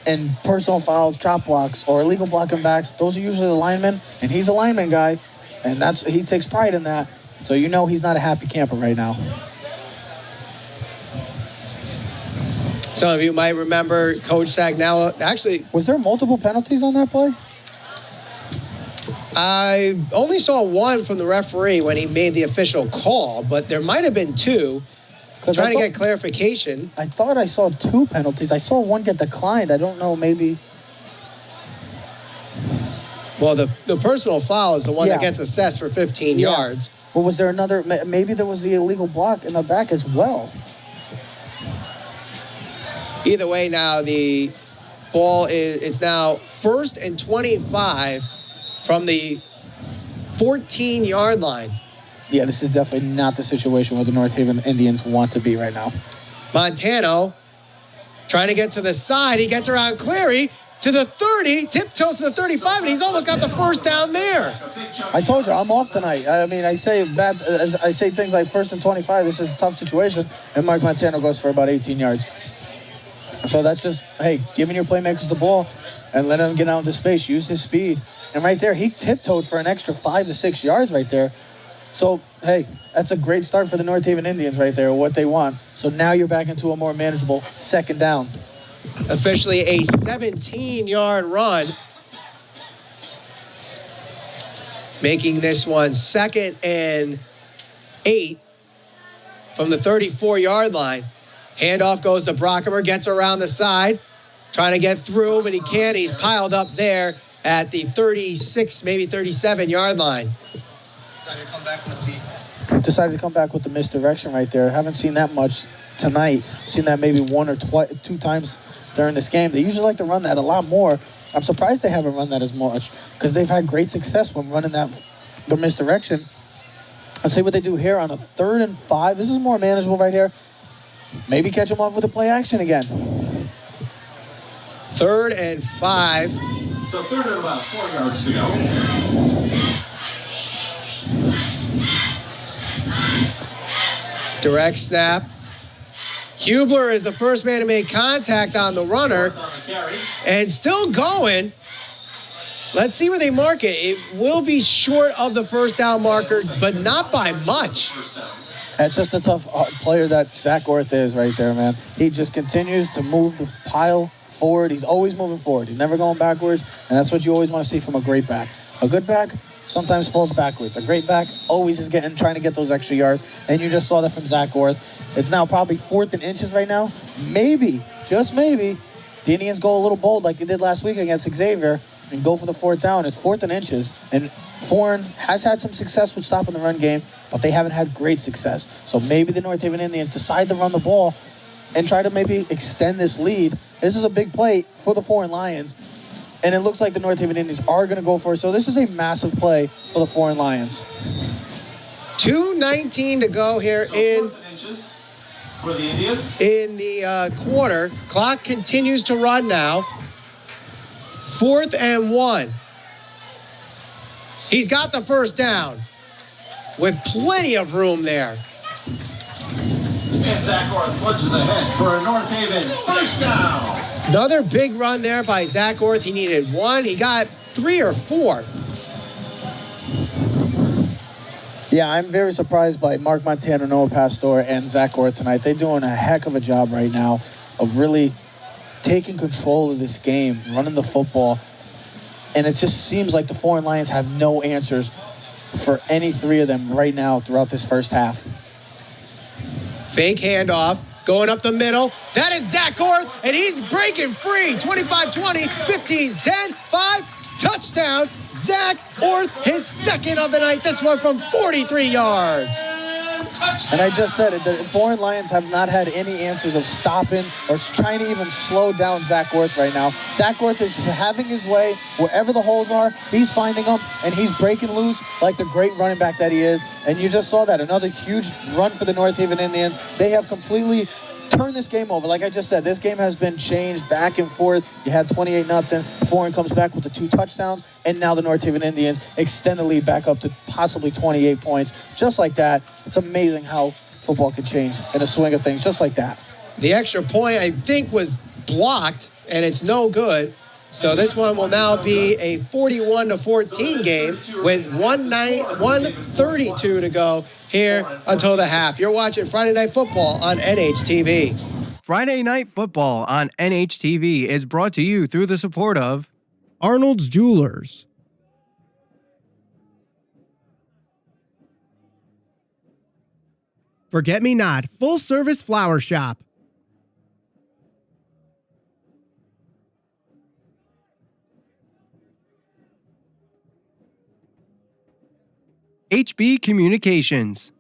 and personal fouls, chop blocks, or illegal blocking backs, those are usually the linemen. And he's a lineman guy, and he takes pride in that. So you know he's not a happy camper right now. Some of you might remember Coach Sagnello. Actually, was there multiple penalties on that play? I only saw one from the referee when he made the official call, but there might have been 2. Trying to get clarification. I thought I saw 2 penalties. I saw one get declined. I don't know, maybe. Well, the personal foul is the one that gets assessed for 15 yards. But was there another? Maybe there was the illegal block in the back as well. Either way, now the ball it's now first and 25 from the 14-yard line. Yeah, this is definitely not the situation where the North Haven Indians want to be right now. Montano trying to get to the side. He gets around Cleary to the 30, tiptoes to the 35, and he's almost got the first down there. I told you, I'm off tonight. I mean, I say things like first and 25, this is a tough situation, and Mike Montano goes for about 18 yards. So that's just, hey, giving your playmakers the ball and let him get out into space, use his speed. And right there, he tiptoed for an extra 5 to 6 yards right there. So, hey, that's a great start for the North Haven Indians right there, what they want. So now you're back into a more manageable second down. Officially a 17-yard run. Making this one 2nd and 8 from the 34-yard line. Handoff goes to Brockemer, gets around the side, trying to get through, but he can't. He's piled up there at the 36, maybe 37-yard line. Decided to come back with the misdirection right there. Haven't seen that much tonight. Seen that maybe 1 or 2 times during this game. They usually like to run that a lot more. I'm surprised they haven't run that as much because they've had great success when running the misdirection. Let's see what they do here on a 3rd and 5. This is more manageable right here. Maybe catch them off with the play action again. 3rd and 5. So 3rd and about 4 yards to go. Direct snap. Hubler is the first man to make contact on the runner. And still going. Let's see where they mark it. It will be short of the first down marker, but not by much. That's just a tough player that Zach Orth is right there, man. He just continues to move the pile forward. He's always moving forward. He's never going backwards, and that's what you always want to see from a great back. A good back sometimes falls backwards. A great back always is trying to get those extra yards, and you just saw that from Zach Orth. It's now probably 4th and inches right now. Maybe, just maybe, the Indians go a little bold like they did last week against Xavier and go for the 4th down. It's 4th and inches, and Foran has had some success with stopping the run game, but they haven't had great success. So maybe the North Haven Indians decide to run the ball and try to maybe extend this lead. This is a big play for the Foran Lions, and it looks like the North Haven Indians are going to go for it. So this is a massive play for the Foran Lions. 2:19 to go here in for the Indians. in the quarter. Clock continues to run now. 4th and 1. He's got the first down with plenty of room there. And Zach Orth plunges ahead for a North Haven first down. Another big run there by Zach Orth. He needed 1. He got 3 or 4. Yeah, I'm very surprised by Mark Montano, Noah Pastor, and Zach Orth tonight. They're doing a heck of a job right now of really taking control of this game, running the football. And it just seems like the Foran Lions have no answers for any 3 of them right now throughout this first half. Fake handoff, going up the middle. That is Zach Orth, and he's breaking free. 25-20, 15-10, 5, touchdown. Zach Orth, his second of the night. This one from 43 yards. And I just said it, the Foran Lions have not had any answers of stopping or trying to even slow down Zach Orth right now. Zach Orth is having his way wherever the holes are. He's finding them, and he's breaking loose like the great running back that he is. And you just saw that. Another huge run for the North Haven Indians. They have completely turned this game over. Like I just said, this game has been changed back and forth. You had 28-0. Foran comes back with the 2 touchdowns, and now the North Haven Indians extend the lead back up to possibly 28 points. Just like that. It's amazing how football can change in a swing of things, just like that. The extra point, I think, was blocked, and it's no good. So this one will now be a 41-14 game with 1:32 to go here until the half. You're watching Friday Night Football on NHTV. Friday Night Football on NHTV is brought to you through the support of Arnold's Jewelers. Forget Me Not, full service flower shop. HB Communications.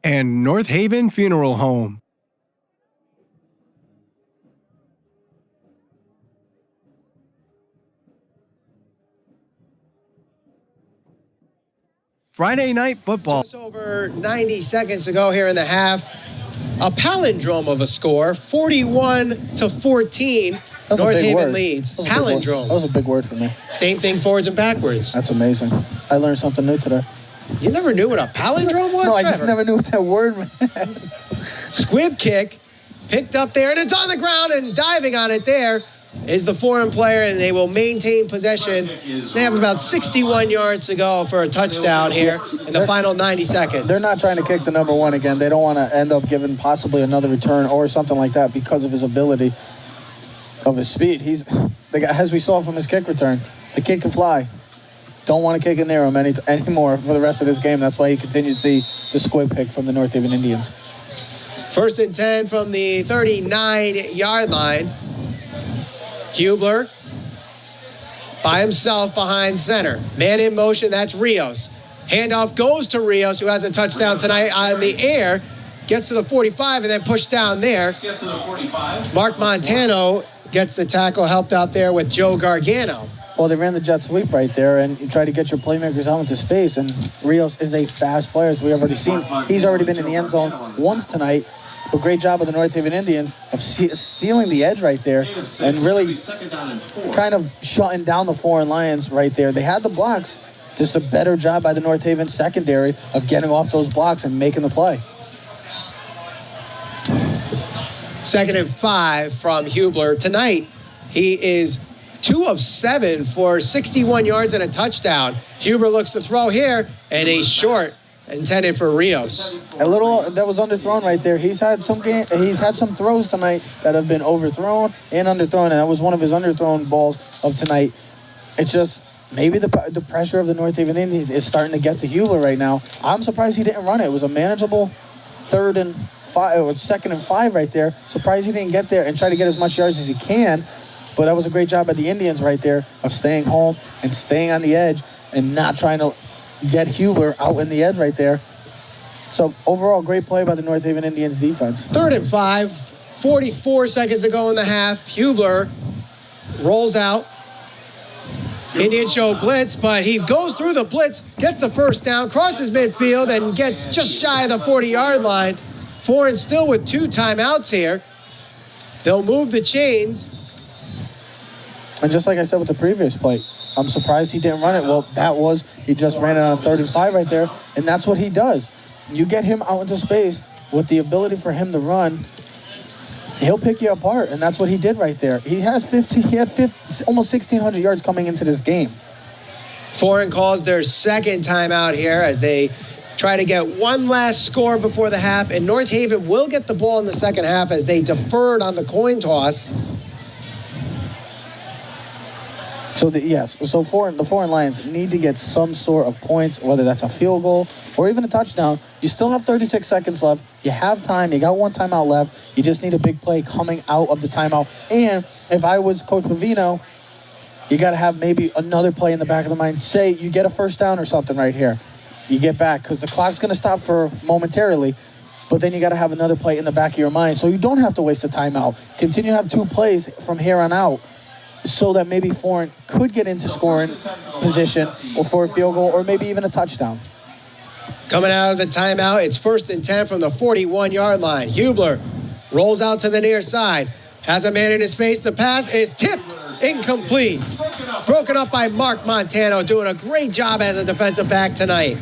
And North Haven Funeral Home. Friday Night Football. Just over 90 seconds to go here in the half. A palindrome of a score, 41-14. That's a North big Haven word. leads. That was a big word. Palindrome. That was a big word for me. Same thing forwards and backwards. That's amazing. I learned something new today. You never knew what a palindrome was? No, I just Trevor? never knew what that word meant. Squib kick picked up there, and it's on the ground, and diving on it there is the Foran player, and they will maintain possession. They have about 61 yards to go for a touchdown here in the final 90 seconds. They're not trying to kick the number 1 again. They don't want to end up giving possibly another return or something like that because of his ability, of his speed. As we saw from his kick return, the kid can fly. Don't want to kick it near him anymore for the rest of this game. That's why you continue to see the squib pick from the North Haven Indians. 1st and 10 from the 39-yard line. Hubler by himself behind center. Man in motion, that's Rios. Handoff goes to Rios, who has a touchdown tonight on the air. Gets to the 45 and then pushed down there. Gets to the 45. Mark Montano gets the tackle, helped out there with Joe Gargano. Well, they ran the jet sweep right there, and you try to get your playmakers out into space, and Rios is a fast player, as we have already seen. He's already been in the end zone once tonight. But great job of the North Haven Indians of stealing the edge right there and really kind of shutting down the Foran Lions right there. They had the blocks. Just a better job by the North Haven secondary of getting off those blocks and making the play. 2nd and 5 from Hubler. Tonight, he is 2 of 7 for 61 yards and a touchdown. Hubler looks to throw here, and he's short, intended for Rios. A little that was underthrown right there. He's had some throws tonight that have been overthrown and underthrown, and that was one of his underthrown balls of tonight. It's just maybe the pressure of the North Haven Indians is starting to get to Hubler right now. I'm surprised he didn't run it. It was a manageable 3rd and 5 or 2nd and 5 right there. Surprised he didn't get there and try to get as much yards as he can. But that was a great job by the Indians right there of staying home and staying on the edge and not trying to get Hubler out in the edge right there. So overall, great play by the North Haven Indians defense. 3rd and 5, 44 seconds to go in the half. Hubler rolls out, Indians show blitz, but he goes through the blitz, gets the first down, crosses midfield, and gets just shy of the 40-yard line. Foran still with 2 timeouts here. They'll move the chains. And just like I said with the previous play, I'm surprised he didn't run it. Well, he just ran it on 3rd and 5 right there, and that's what he does. You get him out into space with the ability for him to run, he'll pick you apart, and that's what he did right there. He had almost 1,600 yards coming into this game. Foran calls their second timeout here as they try to get one last score before the half, and North Haven will get the ball in the second half as they deferred on the coin toss. So the Foran Lions need to get some sort of points, whether that's a field goal or even a touchdown. You still have 36 seconds left. You have time. You got 1 timeout left. You just need a big play coming out of the timeout. And if I was Coach Pavino, you got to have maybe another play in the back of the mind. Say you get a first down or something right here. You get back because the clock's going to stop for momentarily. But then you got to have another play in the back of your mind so you don't have to waste a timeout. Continue to have 2 plays from here on out, so that maybe Foran could get into scoring position or for a field goal or maybe even a touchdown. Coming out of the timeout, it's 1st and 10 from the 41-yard line. Hubler rolls out to the near side, has a man in his face. The pass is tipped, incomplete. Broken up by Mark Montano, doing a great job as a defensive back tonight.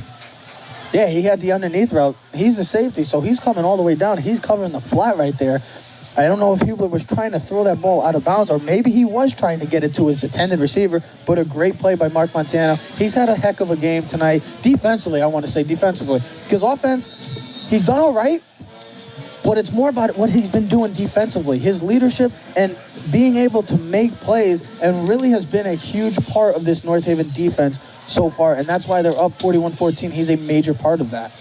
Yeah, he had the underneath route. He's a safety, so he's coming all the way down. He's covering the flat right there. I don't know if Hubler was trying to throw that ball out of bounds or maybe he was trying to get it to his intended receiver, but a great play by Mark Montano. He's had a heck of a game tonight. Defensively, I want to say defensively. Because offense, he's done all right, but it's more about what he's been doing defensively. His leadership and being able to make plays and really has been a huge part of this North Haven defense so far, and that's why they're up 41-14. He's a major part of that.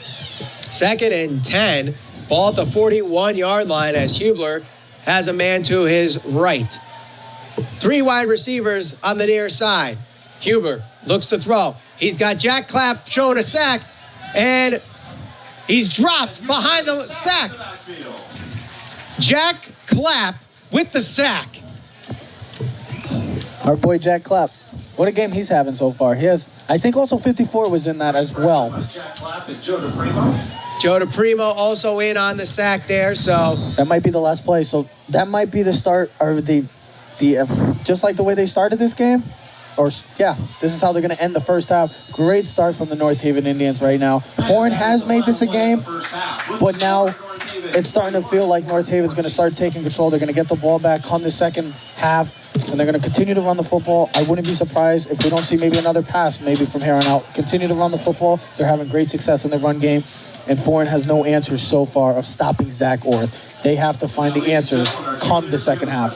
2nd and 10. Ball at the 41-yard line as Hubler has a man to his right. 3 wide receivers on the near side. Hubler looks to throw. He's got Jack Clapp showing a sack, and he's dropped behind the sack. Jack Clapp with the sack. Our boy Jack Clapp. What a game he's having so far. He has, I think also 54 was in that as well. Jack Clapp and Joe DePrimo. Joe DePrimo also in on the sack there, so. That might be the last play. So that might be the start, or the just like the way they started this game. This is how they're going to end the first half. Great start from the North Haven Indians right now. Foran has made this a game, but now it's starting to feel like North Haven's going to start taking control. They're going to get the ball back come the second half, and they're going to continue to run the football. I wouldn't be surprised if we don't see maybe another pass maybe from here on out. Continue to run the football. They're having great success in their run game. And Foran has no answers so far of stopping Zach Orth. They have to find the answers come the second half.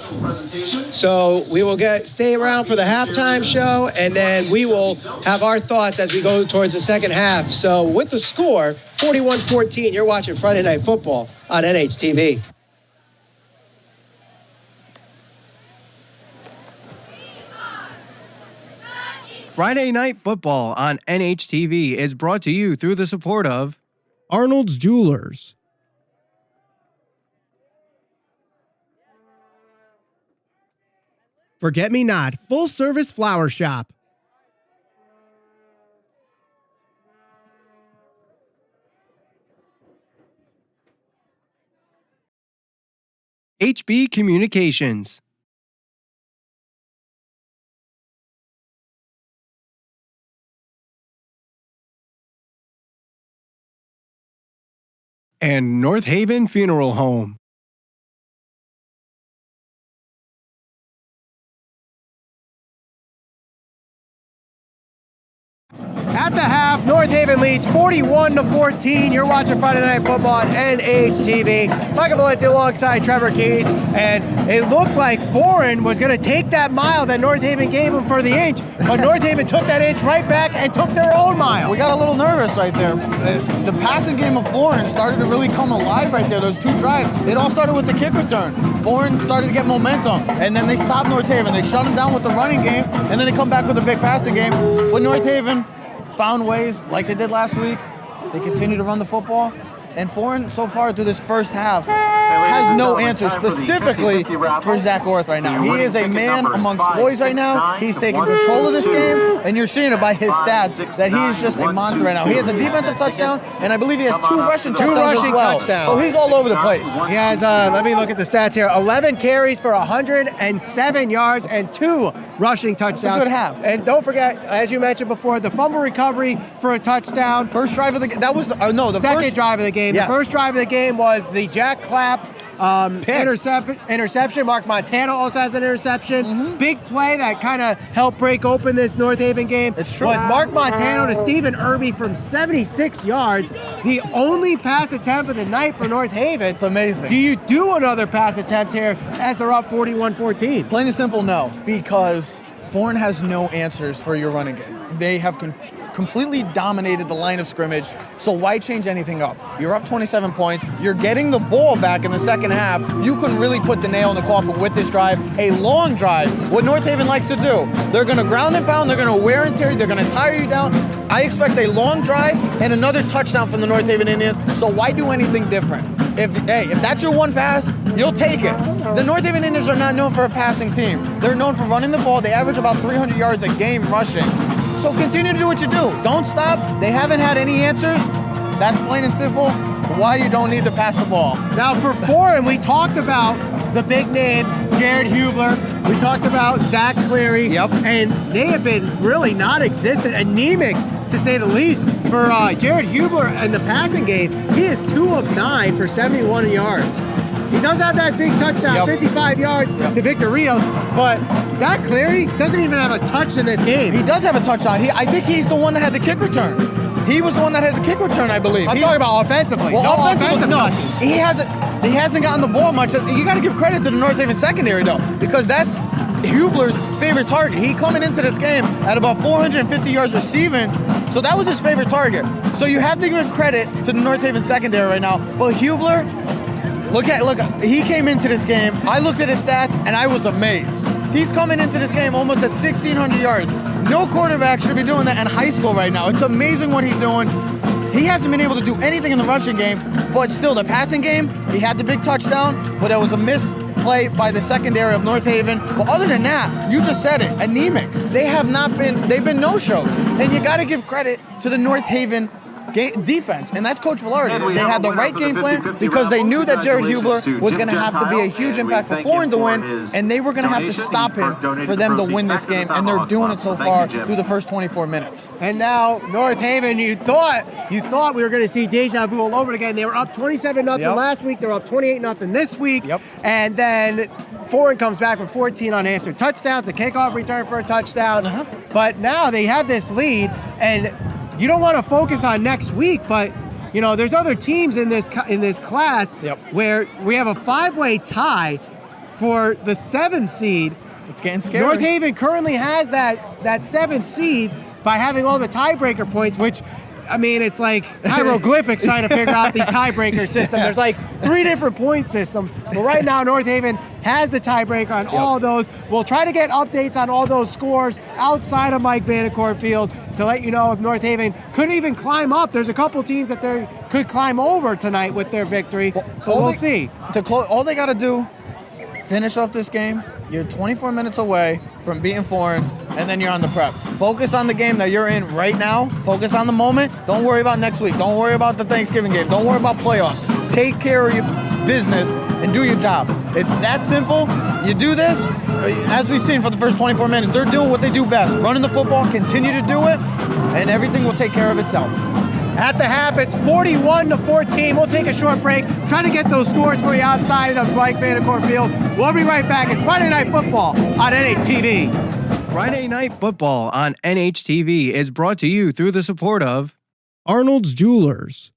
So we will stay around for the halftime show, and then we will have our thoughts as we go towards the second half. So with the score, 41-14, you're watching Friday Night Football on NHTV. Friday Night Football on NHTV is brought to you through the support of Arnold's Jewelers, Forget Me Not Full Service Flower Shop, HB Communications, and North Haven Funeral Home. At the half, North Haven leads 41-14. You're watching Friday Night Football on NHTV. Michael Valenti alongside Trevor Keys, and it looked like Foran was going to take that mile that North Haven gave him for the inch, but North Haven took that inch right back and took their own mile. We got a little nervous right there. The passing game of Foran started to really come alive right there. Those 2 drives. It all started with the kick return. Foran started to get momentum, and then they stopped North Haven. They shut him down with the running game, and then they come back with a big passing game. But North Haven found ways, like they did last week. They continue to run the football. And Foran, so far through this first half, has no answer specifically for Zach Orth right now. He is a man amongst boys right now. He's taking control of this game, and you're seeing it by his stats that he is just a monster right now. He has a defensive touchdown, and I believe he has 2 rushing touchdowns as well. So he's all over the place. He has, let me look at the stats here, 11 carries for 107 yards and 2 rushing touchdowns. That's a good half. And don't forget, as you mentioned before, the fumble recovery for a touchdown. First drive of the game. That was the second first drive of the game. Yes. The first drive of the game was the Jack Clapp interception. Mark Montana also has an interception. Big play that kind of helped break open this North Haven game. It's true. Was Mark Montana to Stephen Irby from 76 yards. The only pass attempt of the night for North Haven. It's amazing. Do you do another pass attempt here as they're up 41-14? Plain and simple, no, because Foran has no answers for your running game. They have completely dominated the line of scrimmage, so why change anything up? You're up 27 points. You're getting the ball back in the second half. You can really put the nail in the coffin with this drive, a long drive, what North Haven likes to do. They're going to ground and pound. They're going to wear and tear. They're going to tire you down. I expect a long drive and another touchdown from the North Haven Indians, so why do anything different? If that's your one pass, you'll take it. The North Haven Indians are not known for a passing team. They're known for running the ball. They average about 300 yards a game rushing. So continue to do what you do. Don't stop. They haven't had any answers. That's plain and simple why you don't need to pass the ball. Now for Foran, we talked about the big names, Jared Hubler. We talked about Zach Cleary. Yep. And they have been really non-existent, anemic to say the least. For Jared Hubler in the passing game, he is 2 of 9 for 71 yards. He does have that big touchdown, 55 yards to Victor Rios, but Zach Cleary doesn't even have a touch in this game. He does have a touchdown. I think he's the one that had the kick return. He was the one that had the kick return, I believe. I'm talking about offensively. Well, no offensive touches. He hasn't gotten the ball much. You got to give credit to the North Haven secondary, though, because that's Hubler's favorite target. He coming into this game at about 450 yards receiving, so that was his favorite target. So you have to give credit to the North Haven secondary right now. But Hubler, look, he came into this game. I looked at his stats and I was amazed. He's coming into this game almost at 1,600 yards. No quarterback should be doing that in high school right now. It's amazing what he's doing. He hasn't been able to do anything in the rushing game, but still the passing game, he had the big touchdown, but it was a misplay by the secondary of North Haven. But other than that, you just said it, anemic. They've been no-shows. And you got to give credit to the North Haven defense, and that's Coach Velarde. They had the right game plan because they knew that Jared Hubler was going to have to be a huge impact for Foran to win, and they were going to have to stop him for them to win this game, and they're doing it so far through the first 24 minutes. And now North Haven, you thought we were going to see deja vu all over again. They were up 27-0 last week. They're up 28-0 this week. And then Foran comes back with 14 unanswered touchdowns, a kickoff return for a touchdown. But now they have this lead, and you don't want to focus on next week, but you know there's other teams in this class where we have a 5-way tie for the 7th seed. It's getting scary. North Haven currently has that 7th seed by having all the tiebreaker points, which, I mean, it's like hieroglyphics trying to figure out the tiebreaker system. There's like 3 different point systems. But right now, North Haven has the tiebreaker on all those. We'll try to get updates on all those scores outside of Mike Vandecourt Field to let you know if North Haven could even climb up. There's a couple teams that they could climb over tonight with their victory, but we'll see. All they got to do, finish up this game. You're 24 minutes away from beating Foran, and then you're on the prep. Focus on the game that you're in right now. Focus on the moment. Don't worry about next week. Don't worry about the Thanksgiving game. Don't worry about playoffs. Take care of your business and do your job. It's that simple. You do this, as we've seen for the first 24 minutes, they're doing what they do best. Running the football, continue to do it, and everything will take care of itself. At the half, it's 41-14. We'll take a short break, try to get those scores for you outside of Mike Vandecourt Field. We'll be right back. It's Friday Night Football on NHTV. Friday Night Football on NHTV is brought to you through the support of Arnold's Jewelers,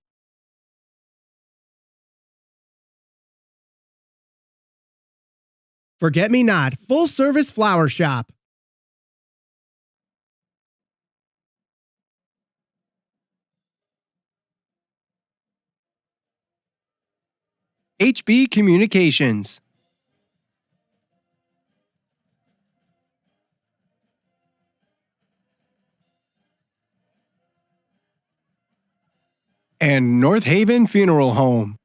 Forget Me Not Full Service Flower Shop, HB Communications, and North Haven Funeral Home.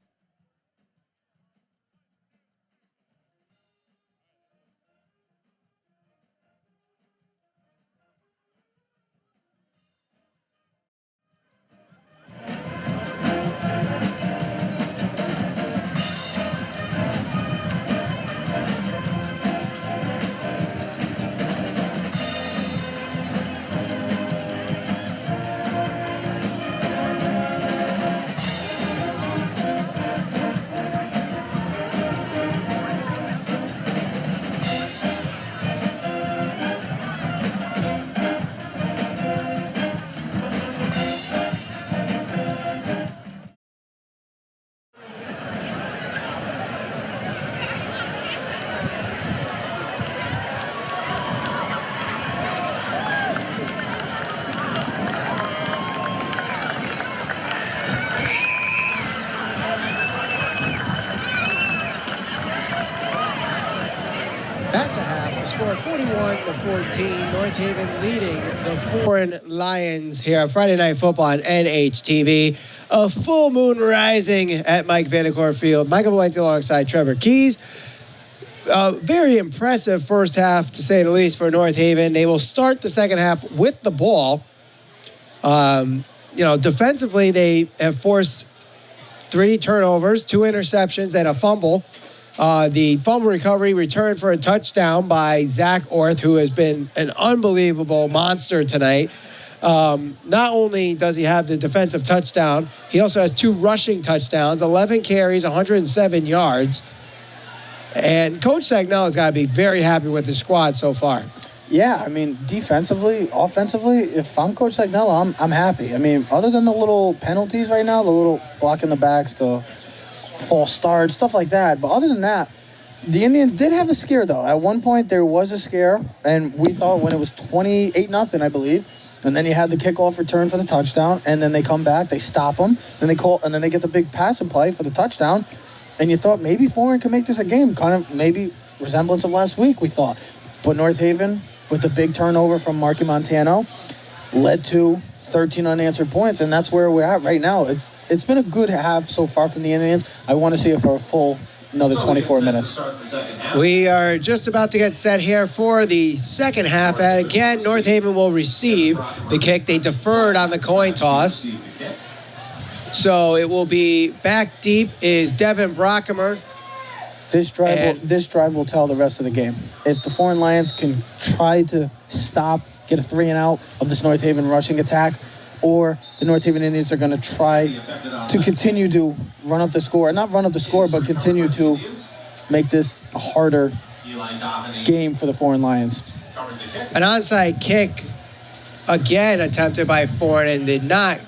At the half, the score 41-14. North Haven leading the Foran Lions here on Friday Night Football on NHTV. A full moon rising at Mike Vandecourt Field. Michael Valenti alongside Trevor Keys. Very impressive first half, to say the least, for North Haven. They will start the second half with the ball. Defensively, they have forced 3 turnovers, 2 interceptions, and a fumble. The fumble recovery returned for a touchdown by Zach Orth, who has been an unbelievable monster tonight. Not only does he have the defensive touchdown, he also has 2 rushing touchdowns, 11 carries, 107 yards. And Coach Sagnell has got to be very happy with his squad so far. Yeah, I mean, defensively, offensively, if I'm Coach Sagnell, I'm happy. I mean, other than the little penalties right now, the little blocking the backs, the false start, stuff like that. But other than that, the Indians did have a scare, though. At one point, there was a scare, and we thought when it was 28-0, I believe, and then you had the kickoff return for the touchdown, and then they come back, they stop them, and then they get the big passing play for the touchdown, and you thought maybe Foran could make this a game, kind of maybe resemblance of last week, we thought. But North Haven, with the big turnover from Marky Montano, led to 13 unanswered points, and that's where we're at right now. It's been a good half so far from the Indians. I want to see it for a full another 24 minutes. We are just about to get set here for the second half. And again, North Haven will receive the kick. They deferred on the coin toss. So it will be back deep is Devin Brockamer. This drive will tell the rest of the game. If the Foreign Lions can try to get a 3-and-out of this North Haven rushing attack, or the North Haven Indians are going to try to continue to run up the score. Not run up the score, but continue to make this a harder game for the Foreign Lions. An onside kick, again attempted by Foran, and did not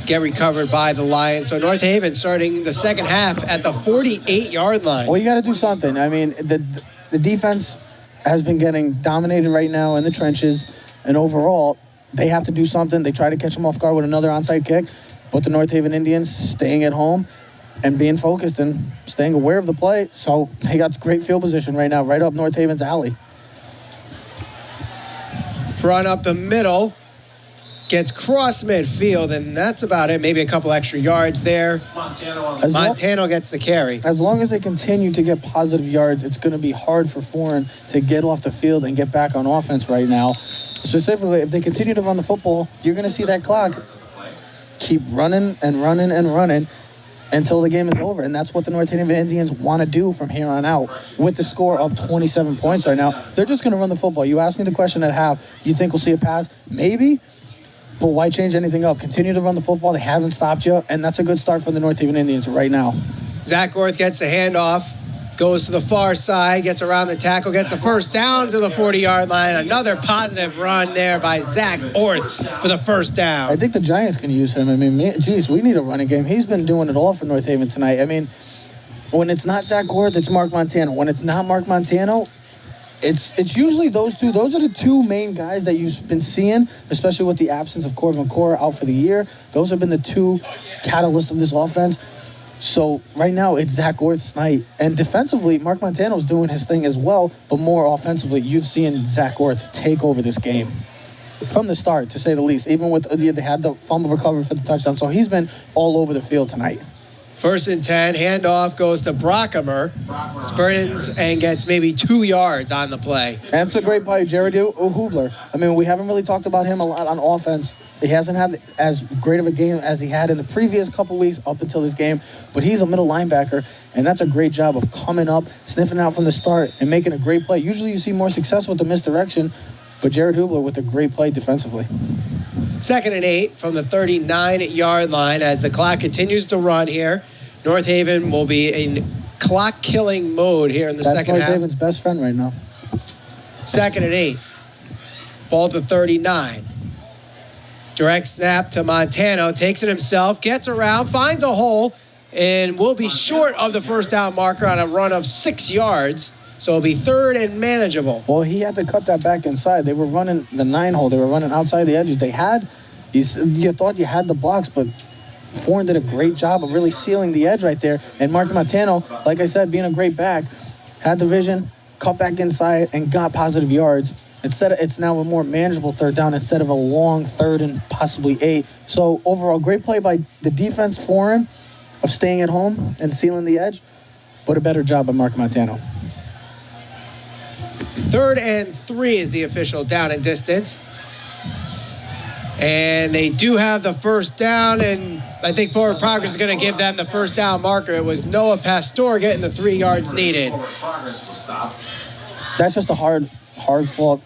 get recovered by the Lions. So North Haven starting the second half at the 48-yard line. Well, you got to do something. I mean, the defense has been getting dominated right now in the trenches, and overall, they have to do something. They try to catch them off guard with another onside kick, but the North Haven Indians staying at home and being focused and staying aware of the play. So they got great field position right now, right up North Haven's alley. Run up the middle. Gets cross midfield, and that's about it. Maybe a couple extra yards there. Montano gets the carry. As long as they continue to get positive yards, it's going to be hard for Foran to get off the field and get back on offense right now. Specifically, if they continue to run the football, you're going to see that clock keep running and running and running until the game is over. And that's what the North Haven Indians want to do from here on out. With the score up 27 points right now, they're just going to run the football. You asked me the question at half, you think we'll see a pass? Maybe. But why change anything up? Continue to run the football. They haven't stopped you, and that's a good start for the North Haven Indians right now. Zach Orth gets the handoff, goes to the far side, gets around the tackle, gets the first down to the 40-yard line. Another positive run there by Zach Orth for the first down. I think the Giants can use him. I mean, we need a running game. He's been doing it all for North Haven tonight. I mean, when it's not Zach Orth, it's Mark Montano. When it's not Mark Montano, it's usually those two. Those are the two main guys that you've been seeing, especially with the absence of Corbin McCord out for the year. Those have been the two catalysts of this offense. So right now, it's Zach Orth's night. And defensively, Mark Montano's doing his thing as well, but more offensively, you've seen Zach Orth take over this game from the start, to say the least. Even with they had the fumble recovery for the touchdown. So he's been all over the field tonight. 1st and 10, handoff goes to Brockamer. Spurns and gets maybe 2 yards on the play. And it's a great play, Jared Hubler. I mean, we haven't really talked about him a lot on offense. He hasn't had as great of a game as he had in the previous couple weeks up until this game, but he's a middle linebacker, and that's a great job of coming up, sniffing out from the start, and making a great play. Usually you see more success with the misdirection, but Jared Hubler with a great play defensively. 2nd and 8 from the 39-yard line as the clock continues to run here. North Haven will be in clock-killing mode here in the second half. That's North Haven's best friend right now. 2nd and 8. Ball to 39. Direct snap to Montano. Takes it himself. Gets around. Finds a hole. And will be short of the first down marker on a run of 6 yards. So it'll be 3rd and manageable. Well, he had to cut that back inside. They were running the 9-hole. They were running outside the edges. You thought you had the blocks, but Foran did a great job of really sealing the edge right there. And Mark Montano, like I said, being a great back, had the vision, cut back inside, and got positive yards. It's now a more manageable third down instead of a long third and possibly 8. So overall, great play by the defense, Foran, of staying at home and sealing the edge, but a better job by Mark Montano. 3rd and 3 is the official down and distance. And they do have the first down, and I think Forward Progress is going to give them the first down marker. It was Noah Pastor getting the 3 yards needed. That's just a hard-fought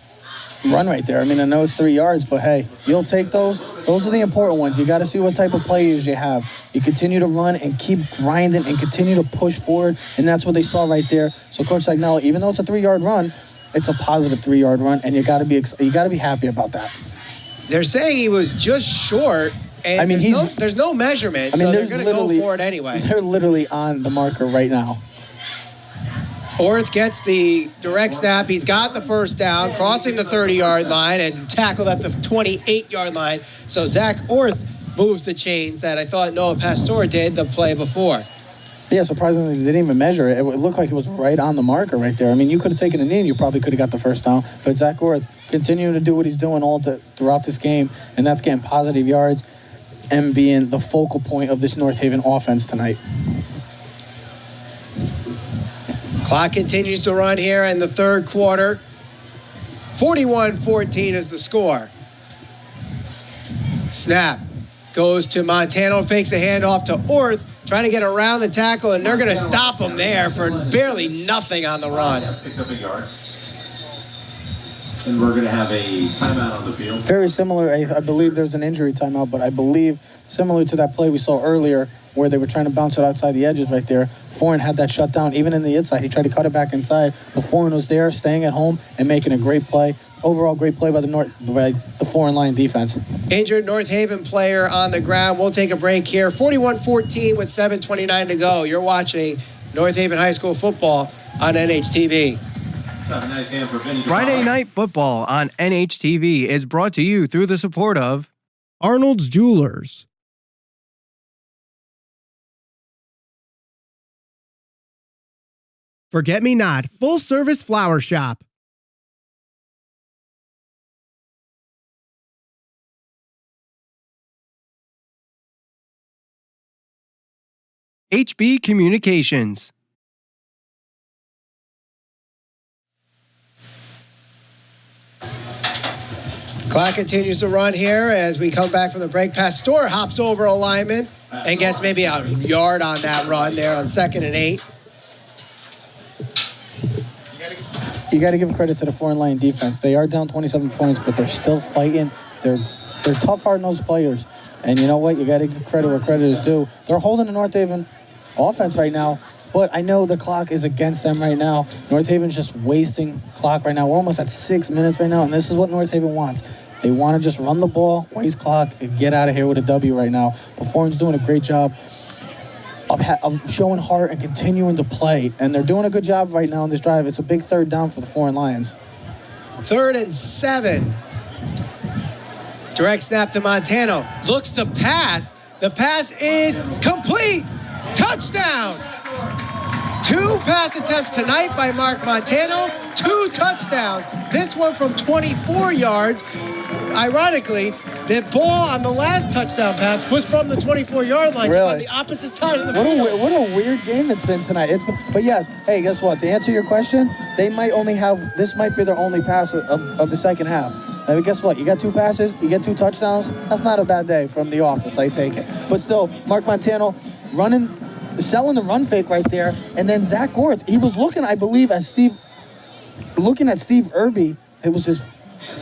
run right there. I mean, I know it's 3 yards, but hey, you'll take those. Those are the important ones. You got to see what type of players you have. You continue to run and keep grinding and continue to push forward, and that's what they saw right there. So Coach Sagnello, even though it's a 3-yard run, it's a positive 3-yard run, and you got to be happy about that. They're saying he was just short, and I mean, there's no measurement, so they're going to go for it anyway. They're literally on the marker right now. Orth gets the direct snap. He's got the first down, crossing the 30-yard line and tackled at the 28-yard line. So Zach Orth moves the chains that I thought Noah Pastor did the play before. Yeah, surprisingly, they didn't even measure it. It looked like it was right on the marker right there. I mean, you could have taken a knee and you probably could have got the first down. But Zach Orth continuing to do what he's doing throughout this game, and that's getting positive yards and being the focal point of this North Haven offense tonight. Clock continues to run here in the third quarter. 41-14 is the score. Snap goes to Montano, fakes the handoff to Orth, trying to get around the tackle, and they're going to stop him there for barely nothing on the run. Picked up a yard. And we're going to have a timeout on the field. Very similar. I believe there's an injury timeout, but I believe similar to that play we saw earlier where they were trying to bounce it outside the edges right there. Foran had that shut down, even in the inside. He tried to cut it back inside, but Foran was there, staying at home and making a great play. Overall, great play by the Foran line defense. Injured North Haven player on the ground. We'll take a break here. 41-14 with 7:29 to go. You're watching North Haven High School football on NHTV. Nice hand for Vinny. Friday Night Football on NHTV is brought to you through the support of Arnold's Jewelers. Forget Me Not, full service flower shop. HB Communications. Clock continues to run here as we come back from the break. Pastor hops over a lineman and gets maybe a yard on that run there on 2nd and 8. You got to give credit to the Foran line defense. They are down 27 points, but they're still fighting. They're tough, hard-nosed players. And you know what? You got to give credit where credit is due. They're holding the North Haven offense right now, but I know the clock is against them right now. North Haven's just wasting clock right now. We're almost at 6 minutes right now, and this is what North Haven wants. They want to just run the ball, waste clock, and get out of here with a W right now. But Foran's doing a great job of showing heart and continuing to play, and they're doing a good job right now on this drive. It's a big third down for the Foran Lions. 3rd and 7. Direct snap to Montano. Looks to pass. The pass is complete. Touchdown. 2 pass attempts tonight by Mark Montano. 2 touchdowns. This one from 24 yards. Ironically, the ball on the last touchdown pass was from the 24-yard line, really? On the opposite side of the field. What a weird game it's been tonight. But yes, hey, guess what? To answer your question, they might only have, this might be their only pass of the second half. I mean, guess what? You got 2 passes, you get 2 touchdowns. That's not a bad day from the office, I take it. But still, Mark Montano selling the run fake right there. And then Zach Orth, he was looking, I believe, at Steve Irby. It was his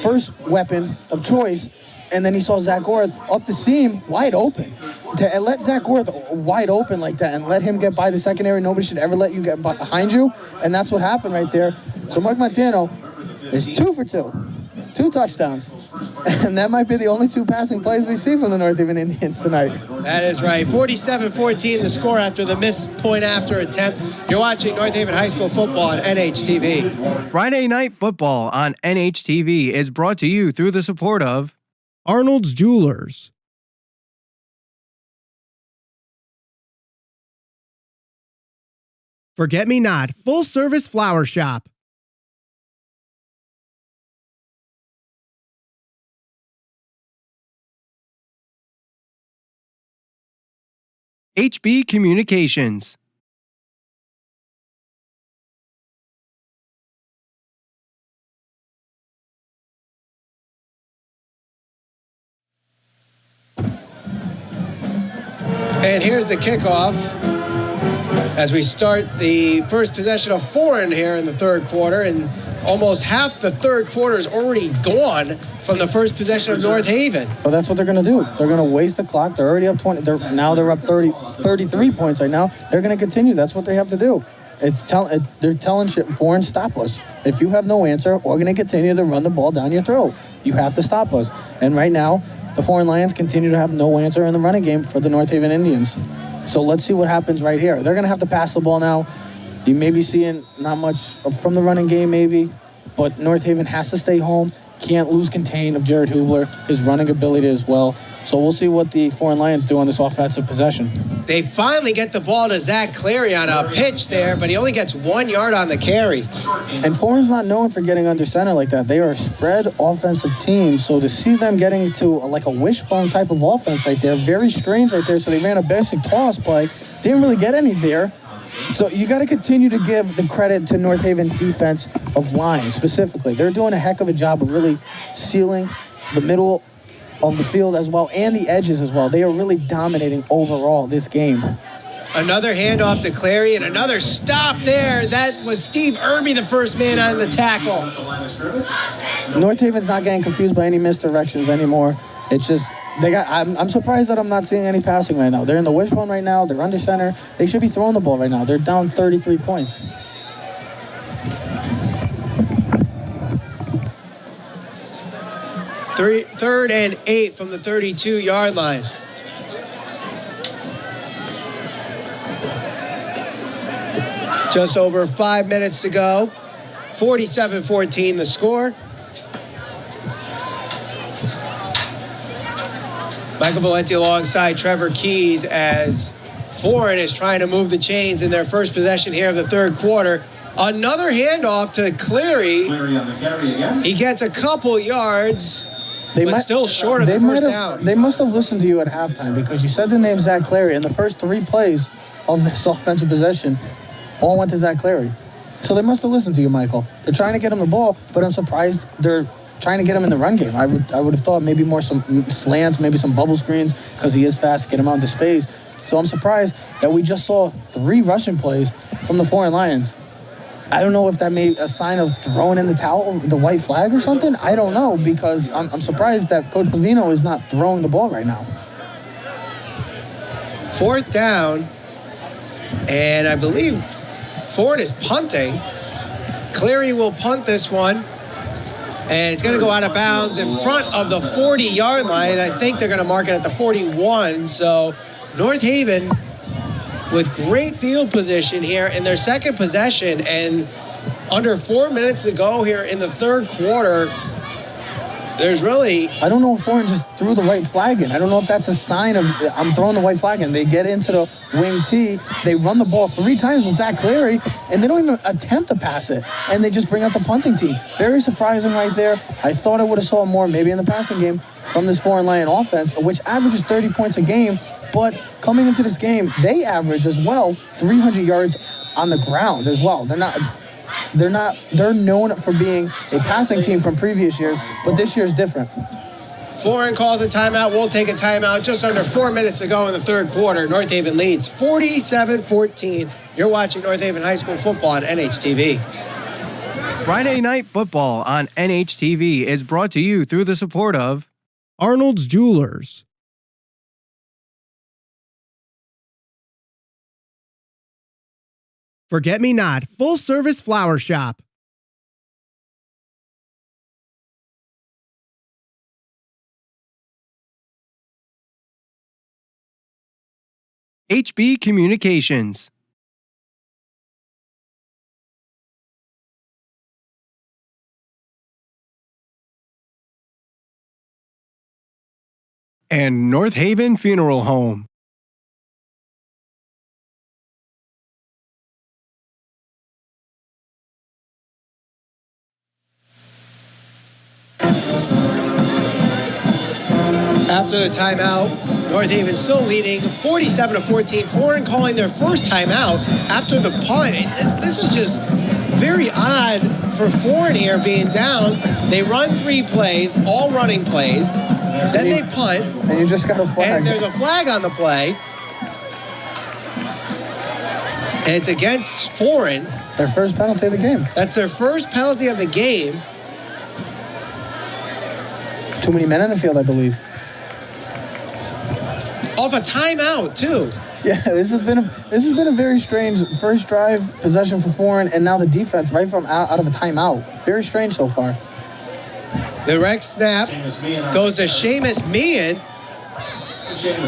first weapon of choice. And then he saw Zach Orth up the seam, wide open. To let Zach Orth wide open like that and let him get by the secondary, nobody should ever let you get behind you. And that's what happened right there. So Mark Montano is 2 for 2. 2 touchdowns. And that might be the only 2 passing plays we see from the North Haven Indians tonight. That is right. 47-14 the score after the missed point after attempt. You're watching North Haven High School football on NHTV. Friday Night Football on NHTV is brought to you through the support of Arnold's Jewelers. Forget Me Not, full service flower shop. HB Communications. And here's the kickoff as we start the first possession of Foran here in the third quarter. And almost half the third quarter is already gone from the first possession of North Haven. But that's what they're going to do. They're going to waste the clock. They're already up 20. They're up 33 points right now. They're going to continue. That's what they have to do. They're telling Foran, stop us. If you have no answer, we're going to continue to run the ball down your throat. You have to stop us. And right now, the Foran Lions continue to have no answer in the running game for the North Haven Indians. So let's see what happens right here. They're going to have to pass the ball now. You may be seeing not much from the running game maybe, but North Haven has to stay home. Can't lose contain of Jared Hubler, his running ability as well. So we'll see what the Foran Lions do on this offensive possession. They finally get the ball to Zach Clary on a pitch there, but he only gets 1 yard on the carry. And Foran's not known for getting under center like that. They are a spread offensive team, so to see them getting to like a wishbone type of offense right there, very strange right there. So they ran a basic toss play, didn't really get any there. So you got to continue to give the credit to North Haven defense of line specifically. They're doing a heck of a job of really sealing the middle of the field as well and the edges as well. They are really dominating overall this game. Another handoff to Clary and another stop there. That was Steve Irby, the first man on the tackle. North Haven's not getting confused by any misdirections anymore. It's just I'm surprised that I'm not seeing any passing right now. They're in the wishbone right now. They're under center. They should be throwing the ball right now. They're down 33 points. Third and 8 from the 32-yard line. Just over 5 minutes to go. 47-14 the score. Michael Valenti alongside Trevor Keys as Foran is trying to move the chains in their first possession here of the third quarter. Another handoff to Clary. Clary on the carry again. He gets a couple yards, but still short of the first down. They must have listened to you at halftime because you said the name Zach Clary, and the first 3 plays of this offensive possession all went to Zach Clary. So they must have listened to you, Michael. They're trying to get him the ball, but I'm surprised they're trying to get him in the run game. I would have thought maybe more some slants, maybe some bubble screens because he is fast, get him out into space. So I'm surprised that we just saw 3 rushing plays from the Foran Lions. I don't know if that may be a sign of throwing in the towel, the white flag or something. I don't know because I'm surprised that Coach Pavino is not throwing the ball right now. 4th down, and I believe Foran is punting. Clary will punt this one. And it's going to go out of bounds in front of the 40-yard line. I think they're going to mark it at the 41. So North Haven with great field position here in their second possession. And under 4 minutes to go here in the third quarter, there's really... I don't know if Foran just threw the white flag in. I don't know if that's a sign of I'm throwing the white flag in. They get into the wing tee. They run the ball 3 times with Zach Clary, and they don't even attempt to pass it. And they just bring out the punting team. Very surprising right there. I thought I would have saw more maybe in the passing game from this Foran Lion offense, which averages 30 points a game. But coming into this game, they average as well 300 yards on the ground as well. They're known for being a passing team from previous years, but this year's different. Foran calls a timeout. We'll take a timeout. Just under 4 minutes to go in the third quarter. North Haven leads 47-14. You're watching North Haven High School football on NHTV. Friday Night Football on NHTV is brought to you through the support of Arnold's Jewelers. Forget Me Not, full service flower shop. HB Communications. And North Haven Funeral Home. After the timeout, North Haven still leading 47-14. Foran calling their first timeout after the punt. This is just very odd for Foran here being down. They run 3 plays, all running plays. Then they punt. And you just got a flag. And there's a flag on the play. And it's against Foran. Their first penalty of the game. That's their first penalty of the game. Too many men in the field, I believe. Off a timeout, too. Yeah, this has been a very strange first drive possession for Foran, and now the defense right from out of a timeout. Very strange so far. The rec snap goes to Seamus Meehan,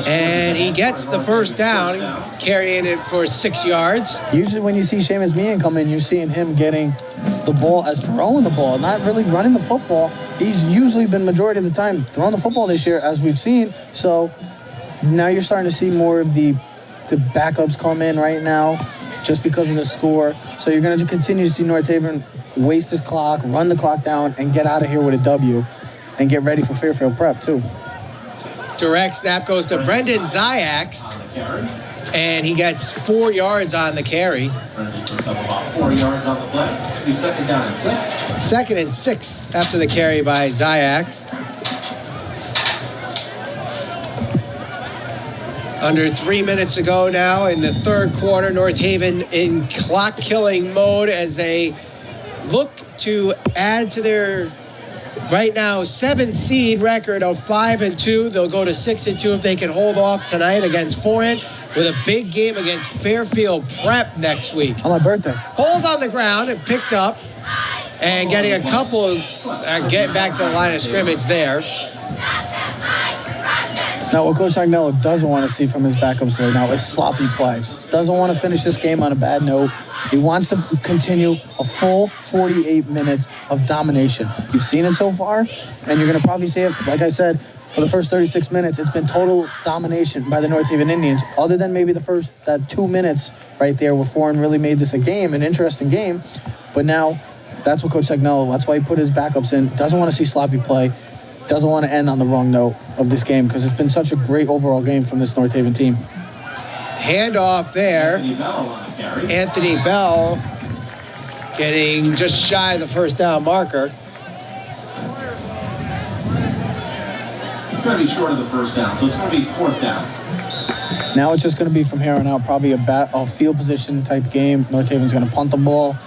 and he gets the first down, carrying it for 6 yards. Usually when you see Seamus Meehan come in, you're seeing him getting the ball as throwing the ball, not really running the football. He's usually been majority of the time throwing the football this year, as we've seen. So now you're starting to see more of the backups come in right now just because of the score. So you're going to continue to see North Haven waste this clock, run the clock down, and get out of here with a W and get ready for Fairfield Prep, too. Direct snap goes to Brendan Ziax, and he gets 4 yards on the carry. Brendan puts up about 4 yards on the play. It'll be 2nd down and 6. 2nd and 6 after the carry by Ziax. Under 3 minutes to go now in the third quarter. North Haven in clock-killing mode as they look to add to their right now 7th seed record of 5-2. They'll go to 6-2 if they can hold off tonight against Foran, with a big game against Fairfield Prep next week. On my birthday. Ball's on the ground and picked up, and getting a couple, getting back to the line of scrimmage there. Now, what Coach Agnello doesn't want to see from his backups right now is sloppy play. Doesn't want to finish this game on a bad note. He wants to continue a full 48 minutes of domination. You've seen it so far, and you're going to probably see it, like I said, for the first 36 minutes, it's been total domination by the North Haven Indians, other than maybe the first 2 minutes right there where Foran really made this a game, an interesting game. But now, that's what Coach Agnello, that's why he put his backups in. Doesn't want to see sloppy play. Doesn't want to end on the wrong note of this game because it's been such a great overall game from this North Haven team. Handoff there. Anthony Bell getting just shy of the first down marker. It's going to be short of the first down, so it's going to be 4th down. Now it's just going to be from here on out probably a field position type game. North Haven's going to punt the ball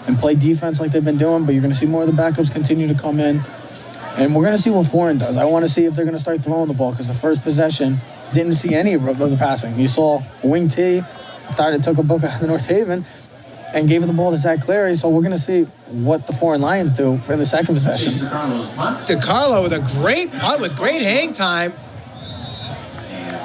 and play defense like they've been doing, but you're going to see more of the backups continue to come in. And we're going to see what Foran does. I want to see if they're going to start throwing the ball because the first possession didn't see any of the passing. You saw Wing T took a book out of the North Haven and gave it the ball to Zach Clary. So we're going to see what the Foran Lions do for the second possession. DeCarlo with a great punt with great hang time.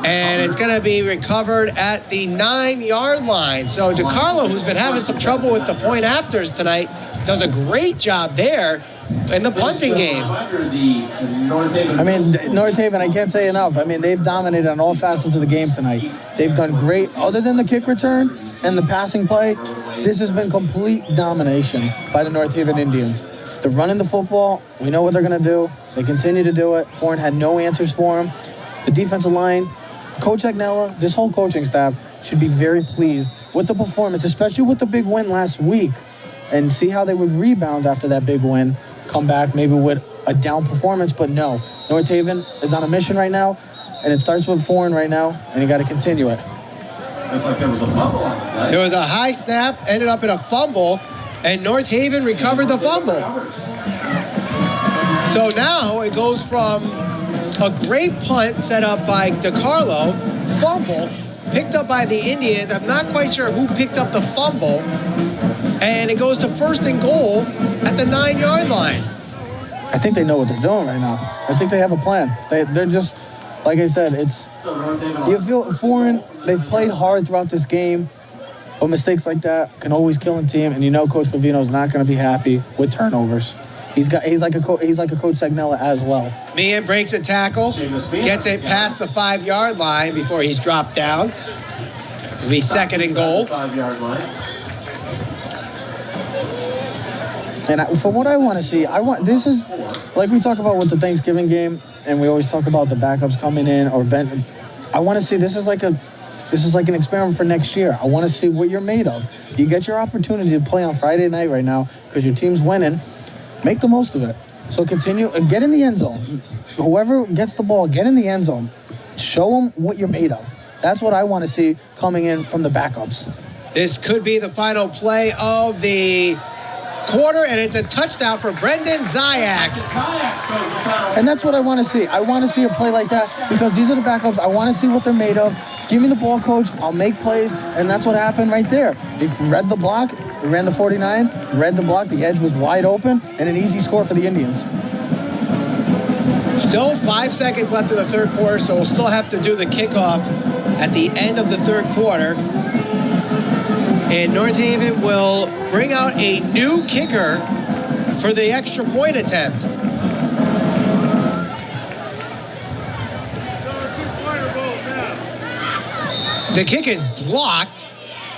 And it's going to be recovered at the 9-yard line. So DeCarlo, who's been having some trouble with the point afters tonight, does a great job there in the punting game. I mean, North Haven, I can't say enough. I mean, they've dominated on all facets of the game tonight. They've done great. Other than the kick return and the passing play, this has been complete domination by the North Haven Indians. They're running the football. We know what they're going to do. They continue to do it. Foran had no answers for them. The defensive line, Coach Agnella, this whole coaching staff should be very pleased with the performance, especially with the big win last week, and see how they would rebound after that big win, come back maybe with a down performance. But no, North Haven is on a mission right now, and it starts with Foran right now, and you got to continue it. Looks like there was a fumble on the play. There was a high snap, ended up in a fumble, and North Haven recovered the fumble. So now it goes from a great punt set up by DeCarlo, fumble, picked up by the Indians. I'm not quite sure who picked up the fumble. And it goes to 1st and goal at the 9-yard line. I think they know what they're doing right now. I think they have a plan. They're just, like I said, it's, you feel Foran, they've played hard throughout this game, but mistakes like that can always kill a team. And you know Coach Pavino's not going to be happy with turnovers. He's like a Coach Sagnella as well. Meehan breaks a tackle, gets it past the 5-yard line before he's dropped down. It'll be 2nd and goal. 5-yard line. And from what I want to see, this is like we talk about with the Thanksgiving game, and we always talk about the backups coming in or Ben. I want to see this is like an experiment for next year. I want to see what you're made of. You get your opportunity to play on Friday night right now because your team's winning. Make the most of it. So continue and get in the end zone. Whoever gets the ball, get in the end zone. Show them what you're made of. That's what I want to see coming in from the backups. This could be the final play of the quarter, and it's a touchdown for Brendan Ziax. And that's what I want to see. I want to see a play like that because these are the backups. I want to see what they're made of. Give me the ball, coach. I'll make plays, and that's what happened right there. If you read the block, we ran the 49, read the block, the edge was wide open, and an easy score for the Indians. Still 5 seconds left in the third quarter, so we'll still have to do the kickoff at the end of the third quarter. And North Haven will bring out a new kicker for the extra point attempt. The kick is blocked.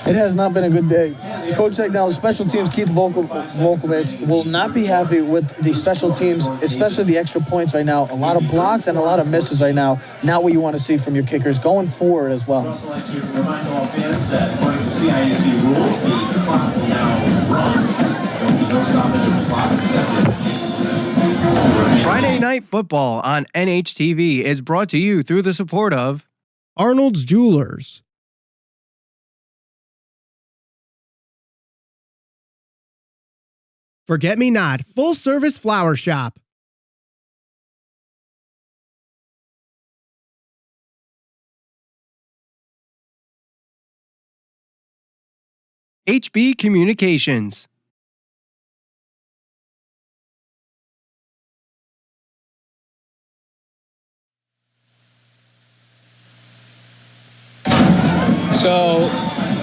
It has not been a good day. Coach Agnell, special teams, Keith Volkovich, will not be happy with the special teams, especially the extra points right now. A lot of blocks and a lot of misses right now. Not what you want to see from your kickers going forward as well. I'd also like to remind all fans that according to CIAC rules, the clock will now run. There will be no stoppage of the clock except Friday Night Football on NHTV is brought to you through the support of Arnold's Jewelers. Forget Me Not, full-service flower shop. HB Communications. So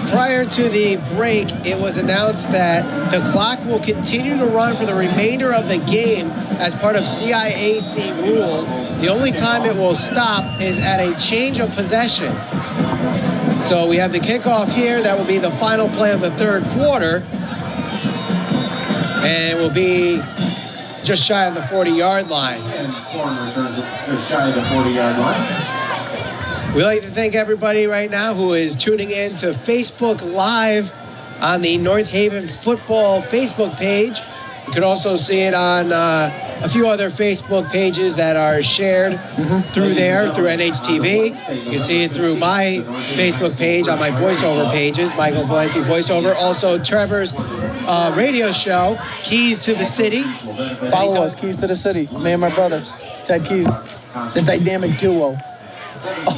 prior to the break, it was announced that the clock will continue to run for the remainder of the game as part of CIAC rules. The only time it will stop is at a change of possession. So we have the kickoff here. That will be the final play of the third quarter. And it will be just shy of the 40-yard line. And Foran returns it just shy of the 40-yard line. We'd like to thank everybody right now who is tuning in to Facebook Live on the North Haven Football Facebook page. You can also see it on a few other Facebook pages that are shared through there, through NHTV. You can see it through my Facebook page, on my voiceover pages, Michael Valenti voiceover. Also, Trevor's radio show, Keys to the City. Follow us, Keys to the City. Me and my brother, Ted Keys, the dynamic duo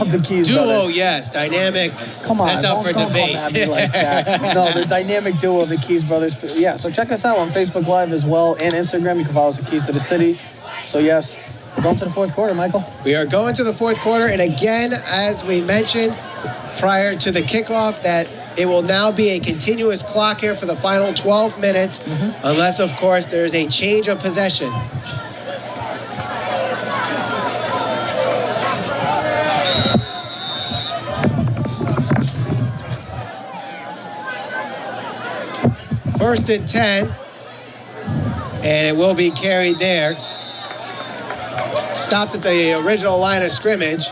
of the Keys Duo, brothers. yes, dynamic. Come on, That's up for don't debate. come at me like that. No, the dynamic duo of the Keys brothers. Yeah, so check us out on Facebook Live as well and Instagram. You can follow us at Keys to the City. So yes, we're going to the fourth quarter, Michael. We are going to the fourth quarter, and again, as we mentioned prior to the kickoff, that it will now be a continuous clock here for the final 12 minutes, unless, of course, there's a change of possession. First and 10, and it will be carried there. Stopped at the original line of scrimmage.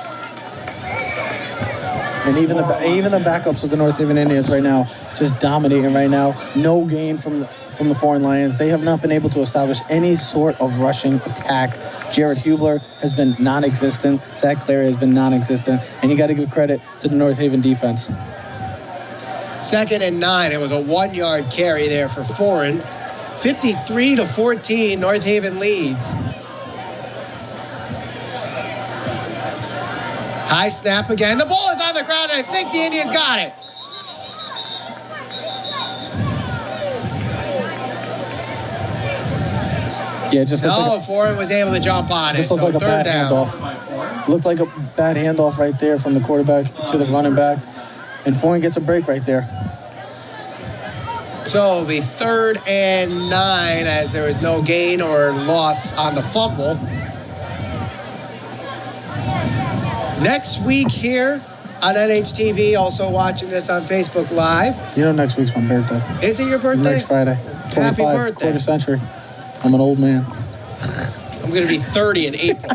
And even the backups of the North Haven Indians right now, just dominating right now. No gain from the Foreign Lions. They have not been able to establish any sort of rushing attack. Jared Hubler has been non-existent. Zach Clary has been non-existent. And you got to give credit to the North Haven defense. 2nd and 9. It was a 1-yard carry there for Foran. 53-14, North Haven leads. High snap again. The ball is on the ground, and I think the Indians got it. Yeah, just No, Foran was able to jump on it. just looked So like a third bad down. handoff. Looked like a bad handoff right there from the quarterback to the running back. And Foran gets a break right there. So it'll be 3rd and 9 as there was no gain or loss on the fumble. Next week here on NHTV, also watching this on Facebook Live. You know next week's my birthday. Is it your birthday? Next Friday. 25, Happy birthday. quarter century. I'm an old man. I'm going to be 30 in April.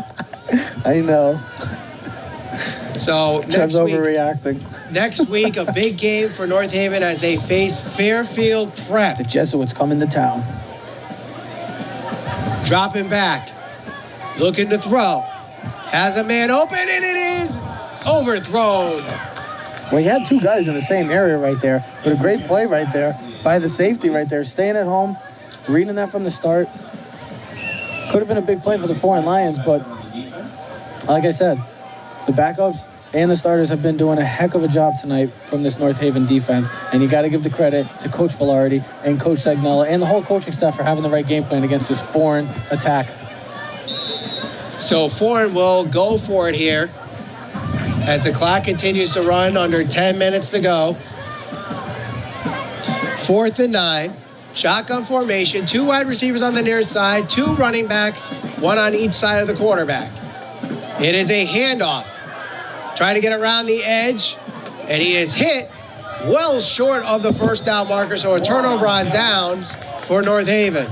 I know. So Trev's overreacting. Next week, a big game for North Haven as they face Fairfield Prep. The Jesuits coming to town. Dropping back. Looking to throw. Has a man open, and it is overthrown. Well, he had two guys in the same area right there, but a great play right there by the safety right there, staying at home, reading that from the start. Could have been a big play for the Foran Lions, but like I said, the backups and the starters have been doing a heck of a job tonight from this North Haven defense, and you got to give the credit to Coach Velarde and Coach Sagnella and the whole coaching staff for having the right game plan against this Foran attack. So Foran will go for it here as the clock continues to run, under 10 minutes to go. 4th and 9. Shotgun formation, 2 wide receivers on the near side, 2 running backs, 1 on each side of the quarterback. It is a handoff. Trying to get around the edge, and he is hit well short of the first down marker, so a turnover on downs for North Haven.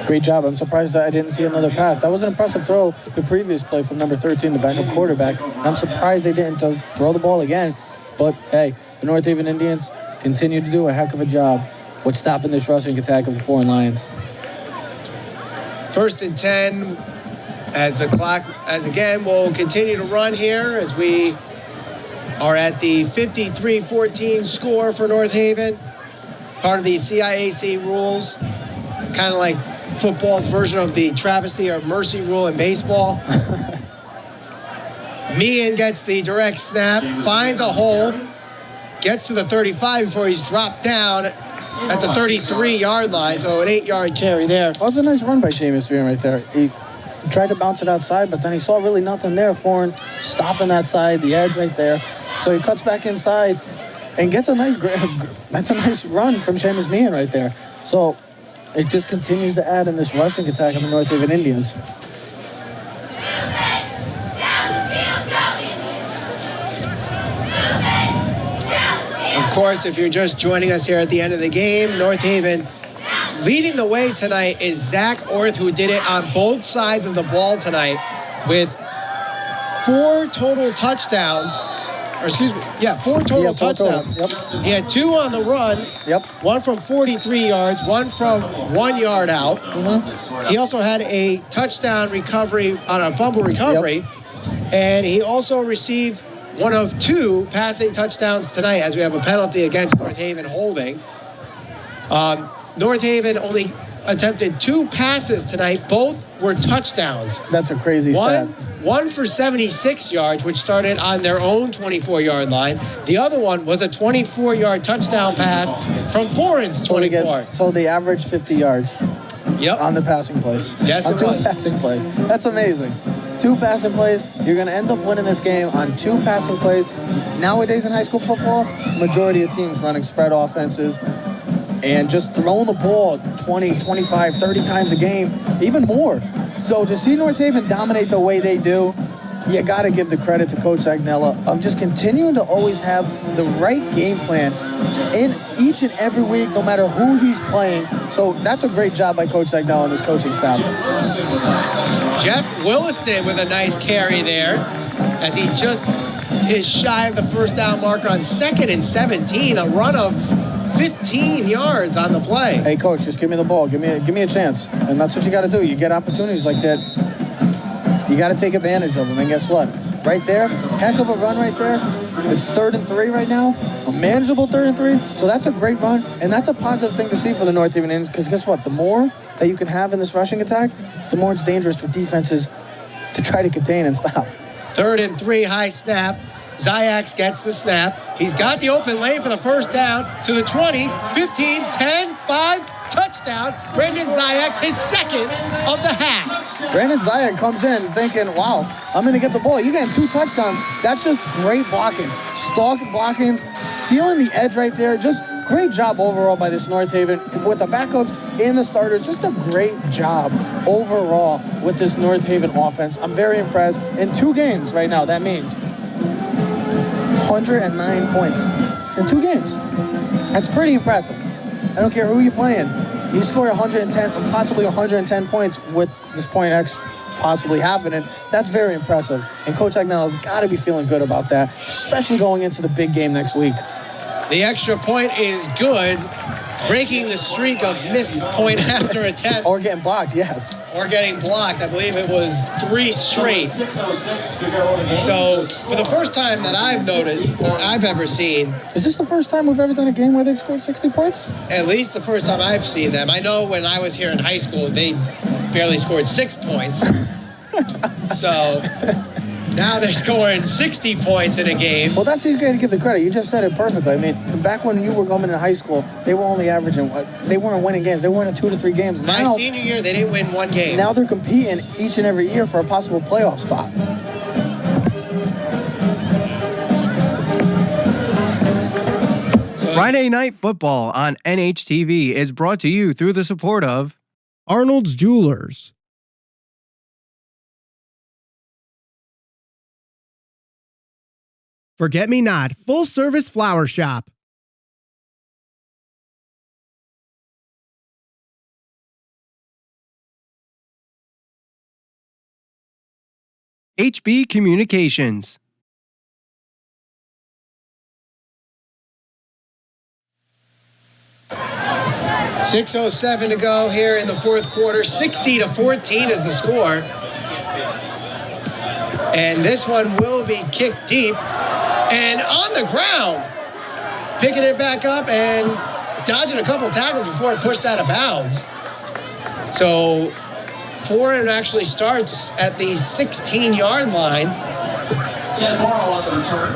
Great job. I'm surprised that I didn't see another pass. That was an impressive throw, the previous play from number 13, the backup quarterback. I'm surprised they didn't throw the ball again. But, hey, the North Haven Indians continue to do a heck of a job with stopping this rushing attack of the Foran Lions. 1st and 10 as the clock, as again, will continue to run here as we are at the 53-14 score for North Haven. Part of the CIAC rules, kind of like football's version of the travesty or mercy rule in baseball. Meehan gets the direct snap, finds a hole, gets to the 35 before he's dropped down at the 33-yard line, so an 8-yard carry there. That was a nice run by Seamus Foran right there. He tried to bounce it outside, but then he saw really nothing there. Foran stopping that side, the edge right there. So he cuts back inside and gets a nice that's a nice run from Seamus Meehan right there. So it just continues to add in this rushing attack of the North Haven Indians. Of course, if you're just joining us here at the end of the game, North Haven leading the way tonight is Zach Orth, who did it on both sides of the ball tonight with 4 total touchdowns. Or excuse me, 4 total touchdowns. Yep. He had 2 on the run. Yep. 1 from 43 yards, 1 from 1 yard out. Mm-hmm. He also had a touchdown recovery on a fumble recovery. Yep. And he also received 1 of 2 passing touchdowns tonight as we have a penalty against North Haven holding. North Haven only attempted 2 passes tonight. Both were touchdowns. That's a crazy stat. One for 76 yards, which started on their own 24-yard line. The other one was a 24-yard touchdown pass from Foran's 24. So they averaged 50 yards on the passing plays. Yes, on 2 passing plays. That's amazing. 2 passing plays. You're going to end up winning this game on 2 passing plays. Nowadays in high school football, majority of teams running spread offenses and just throwing the ball 20, 25, 30 times a game, even more. So to see North Haven dominate the way they do, you got to give the credit to Coach Sagnella of just continuing to always have the right game plan in each and every week, no matter who he's playing. So that's a great job by Coach Sagnella and his coaching staff. Jeff Williston with a nice carry there as he just is shy of the first down marker on 2nd and 17, a run of 15 yards on the play. Hey, Coach, just give me the ball. Give me a chance. And that's what you got to do. You get opportunities like that, you got to take advantage of them. And guess what? Right there, heck of a run right there. It's 3rd and 3 right now, a manageable 3rd and 3. So that's a great run, and that's a positive thing to see for the North Haven Indians, because guess what? The more that you can have in this rushing attack, the more it's dangerous for defenses to try to contain and stop. 3rd and 3, high snap. Zayax gets the snap. He's got the open lane for the first down to the 20, 15, 10, 5, touchdown. Brandon Zayax, his 2nd of the half. Brandon Zayax comes in thinking, wow, I'm going to get the ball. You get 2 touchdowns. That's just great blocking. Stalk blockings, sealing the edge right there. Just great job overall by this North Haven with the backups and the starters. Just a great job overall with this North Haven offense. I'm very impressed. In 2 games right now, that means 109 points in 2 games. That's pretty impressive. I don't care who you're playing. You score 110, possibly 110 points with this point X possibly happening. That's very impressive. And Coach Agnell's got to be feeling good about that, especially going into the big game next week. The extra point is good, breaking the streak of missed point after attempts. Or getting blocked, yes. Or getting blocked. I believe it was 3 straight. 6:06 to go in the game. So for the first time that I've noticed, or I've ever seen, Is this the first time we've ever done a game where they've scored 60 points? at least the first time I've seen them, I know when I was here in high school, they barely scored 6 points. So now they're scoring 60 points in a game. Well, that's who you got to give the credit. You just said it perfectly. I mean, back when you were coming in high school, they were only averaging, they weren't winning games. They were winning 2 to 3 games. My Now, senior year, they didn't win 1 game. now they're competing each and every year for a possible playoff spot. Friday Night Football on NHTV is brought to you through the support of Arnold's Jewelers. Forget Me Not, full service flower shop. HB Communications. .607 to go here in the 4th quarter. 60-14 is the score. And this one will be kicked deep and on the ground. Picking it back up and dodging a couple tackles before it pushed out of bounds. So Foran actually starts at the 16-yard line. 10 more on the return.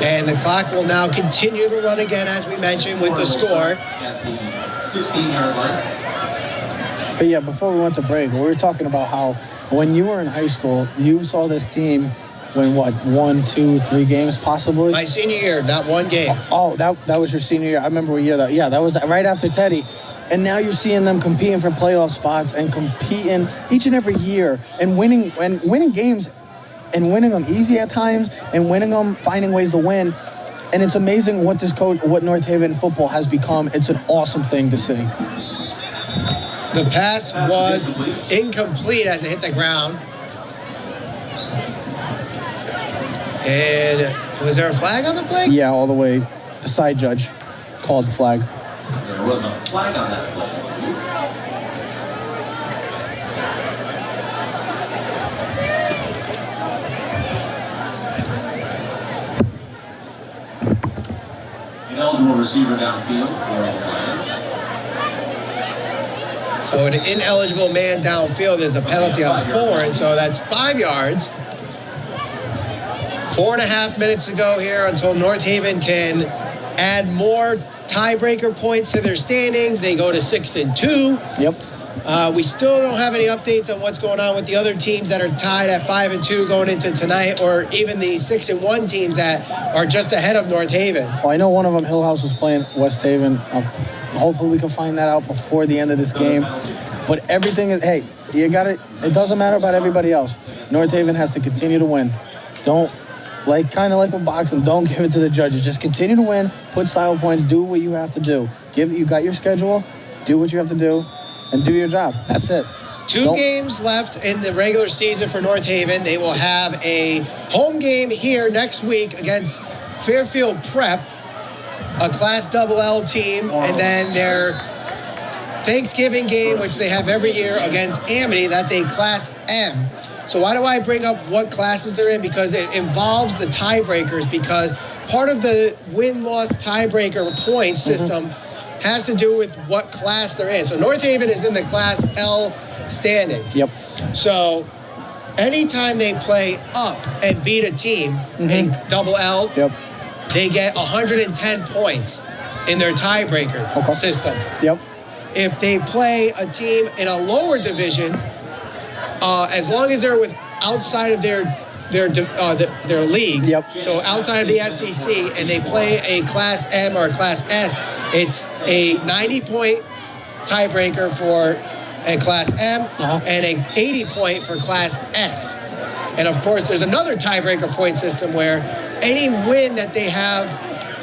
And the clock will now continue to run again, as we mentioned, with the score. At the 16-yard line. But yeah, before we went to break, we were talking about how when you were in high school, you saw this team win, 1, 2, 3 games possibly? My senior year, not 1 game. Oh, that was your senior year. I remember what year that. Yeah, that was right after Teddy. And now you're seeing them competing for playoff spots and competing each and every year and winning games and winning them easy at times and winning them, finding ways to win. And it's amazing what North Haven football has become. It's an awesome thing to see. The pass was incomplete as it hit the ground. And was there a flag on the play? Yeah, all the way. The side judge called the flag. There was a flag on that play. Ineligible receiver downfield for the Lions. So an ineligible man downfield is the penalty on Foran, so that's 5 yards. 4.5 minutes to go here until North Haven can add more tiebreaker points to their standings. They go to 6-2. Yep. We still don't have any updates on what's going on with the other teams that are tied at 5-2 going into tonight, or even the 6-1 teams that are just ahead of North Haven. Well, I know one of them, Hill House, was playing West Haven. Hopefully we can find that out before the end of this game. But everything is, hey, you got it. It doesn't matter about everybody else. North Haven has to continue to win. Don't, kind of like with boxing, don't give it to the judges. Just continue to win, put style points, do what you have to do. You got your schedule, do what you have to do, and do your job. That's it. Two games left in the regular season for North Haven. They will have a home game here next week against Fairfield Prep, a Class L team, and then their Thanksgiving game, which they have every year, against Amity. That's a Class M. So why do I bring up what classes they're in? Because it involves the tiebreakers, because part of the win-loss tiebreaker point system has to do with what class they're in. So North Haven is in the Class L standings. Yep. So anytime they play up and beat a team in L, Yep. they get 110 points in their tiebreaker system. Yep. If they play a team in a lower division, as long as they're outside of their their league. Yep. So outside of the SEC, and they play a Class M or a Class S, it's a 90-point tiebreaker for a Class M and a 80-point for Class S. And of course, there's another tiebreaker point system where any win that they have.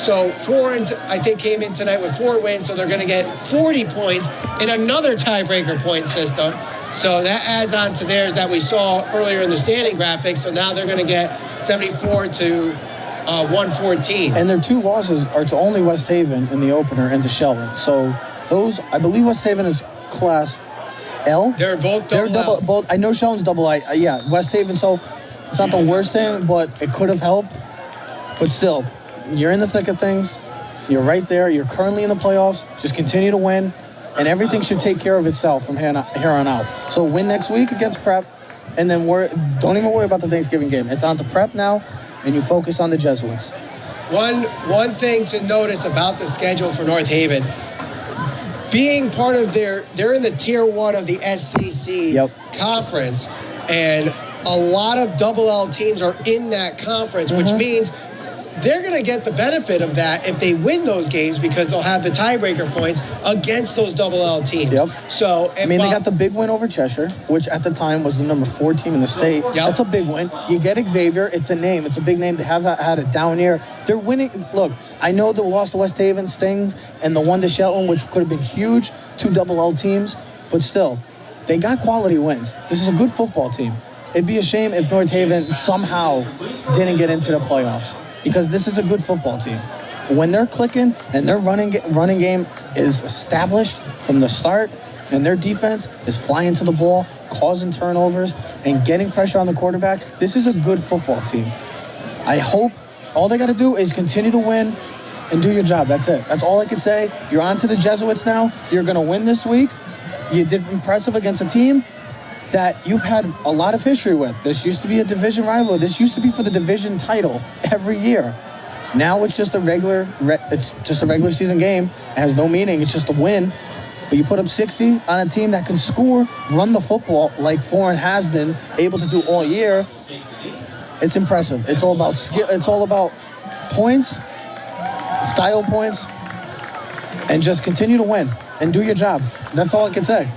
So Foran, I think, came in tonight with 4 wins, so they're going to get 40 points in another tiebreaker point system. So that adds on to theirs that we saw earlier in the standing graphics. So now they're going to get 74 to 114. And their 2 losses are to only West Haven in the opener and to Shelton. So those, I believe West Haven is Class L. They're both double Ls. Both. I know Shelton's double I. Yeah, West Haven. So it's not the worst thing, but it could have helped. But still, you're in the thick of things. You're right there. You're currently in the playoffs. Just continue to win, and everything should take care of itself from here on out. So win next week against Prep, and then don't even worry about the Thanksgiving game. It's on to Prep now, and you focus on the Jesuits. One thing to notice about the schedule for North Haven, being part of they're in the Tier 1 of the SEC conference, and a lot of double L teams are in that conference, which means they're going to get the benefit of that if they win those games because they'll have the tiebreaker points against those double L teams. So, they got the big win over Cheshire, which at the time was the number 4 team in the state. That's a big win. You get Xavier. It's a name. It's a big name. They have had a down year. They're winning. Look, I know the loss to West Haven stings and the one to Shelton, which could have been huge, 2 double L teams, but still, they got quality wins. This is a good football team. It'd be a shame if North Haven somehow didn't get into the playoffs, because this is a good football team. When they're clicking and their running game is established from the start, and their defense is flying to the ball, causing turnovers, and getting pressure on the quarterback, this is a good football team. I hope all they got to do is continue to win and do your job. That's it. That's all I can say. You're on to the Jesuits now. You're going to win this week. You did impressive against a team that you've had a lot of history with. This used to be a division rival. This used to be for the division title every year. Now it's just a regular season game. It has no meaning. It's just a win. But you put up 60 on a team that can score, run the football like Foran has been able to do all year. It's impressive. It's all about skill. It's all about points, style points, and just continue to win and do your job. That's all I can say.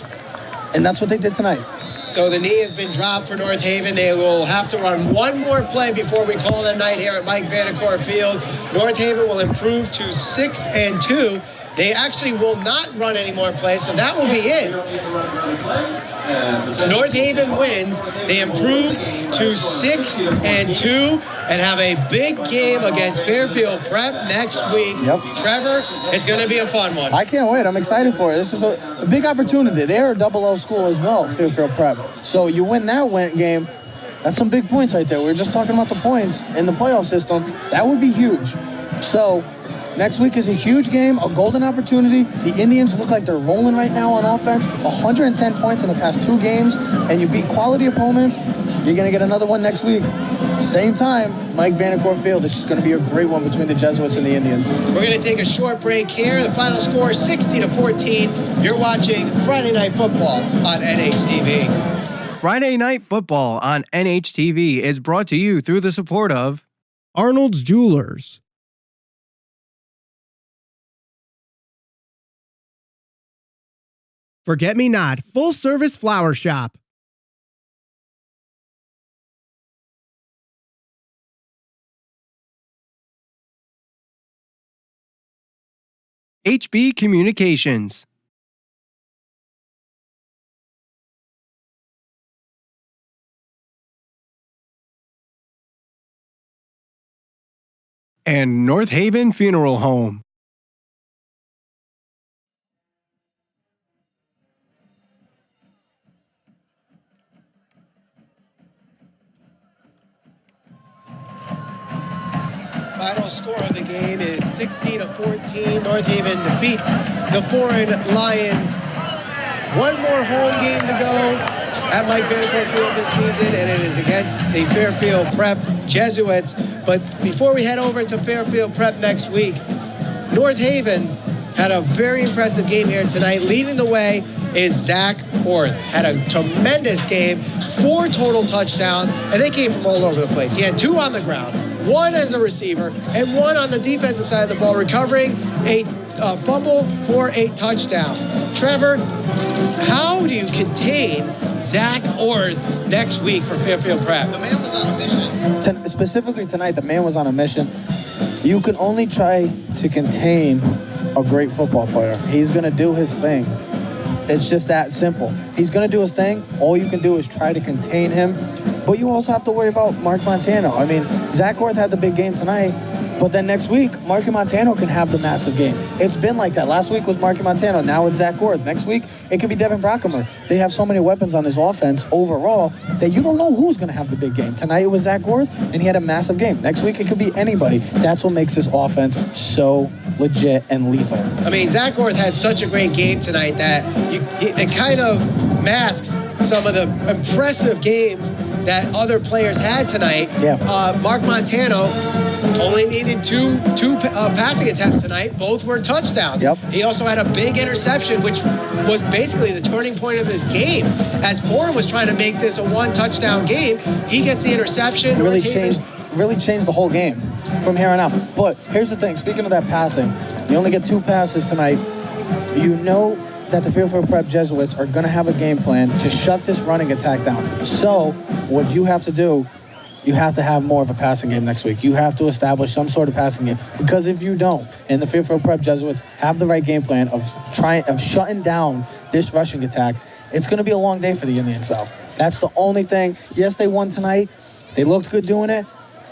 And that's what they did tonight. So the knee has been dropped for North Haven. They will have to run one more play before we call it a night here at Mike Vanacore Field. North Haven will improve to 6-2. They actually will not run any more plays, so that will be it. North Haven wins. They improve to 6-2 and have a big game against Fairfield Prep next week. Trevor, it's going to be a fun one. I can't wait. I'm excited for it. This is a big opportunity. They're a double L school as well, Fairfield Prep. So you win that game, that's some big points right there. We were just talking about the points in the playoff system. That would be huge. So next week is a huge game, a golden opportunity. The Indians look like they're rolling right now on offense. 110 points in the past 2 games, and you beat quality opponents. You're going to get another one next week. Same time, Mike Vanacore Field. It's just going to be a great one between the Jesuits and the Indians. We're going to take a short break here. The final score, 60-14. You're watching Friday Night Football on NHTV. Friday Night Football on NHTV is brought to you through the support of Arnold's Jewelers, Forget Me Not Full Service Flower Shop, HB Communications, and North Haven Funeral Home. Final score of the game is 60-14. North Haven defeats the Foran Lions. One more home game to go at Mike Vanacore Field this season, and it is against the Fairfield Prep Jesuits. But before we head over to Fairfield Prep next week, North Haven had a very impressive game here tonight, leading the way is Zach Orth. Had a tremendous game, 4 total touchdowns, and they came from all over the place. He had 2 on the ground, 1 as a receiver, and 1 on the defensive side of the ball, recovering a fumble for a touchdown. Trevor, how do you contain Zach Orth next week for Fairfield Prep? The man was on a mission. Specifically tonight, the man was on a mission. You can only try to contain a great football player. He's going to do his thing. It's just that simple. He's going to do his thing. All you can do is try to contain him. But you also have to worry about Mark Montano. I mean, Zach Orth had the big game tonight, but then next week, Marky Montano can have the massive game. It's been like that. Last week was Marky Montano. Now it's Zach Orth. Next week, it could be Devin Brockemer. They have so many weapons on this offense overall that you don't know who's going to have the big game. Tonight it was Zach Orth, and he had a massive game. Next week, it could be anybody. That's what makes this offense so legit and lethal. I mean, Zach Orth had such a great game tonight that it kind of masks some of the impressive games that other players had tonight. Yeah. Mark Montano only needed two passing attempts tonight. Both were touchdowns. Yep. He also had a big interception, which was basically the turning point of this game. As Foran was trying to make this a 1-touchdown game, he gets the interception. Really changed the whole game from here on out. But here's the thing. Speaking of that passing, you only get 2 passes tonight. You know that the Fairfield Prep Jesuits are going to have a game plan to shut this running attack down. So what you have to do, you have to have more of a passing game next week. You have to establish some sort of passing game, because if you don't, and the Fairfield Prep Jesuits have the right game plan of shutting down this rushing attack, it's going to be a long day for the Indians, though. That's the only thing. Yes, they won tonight. They looked good doing it.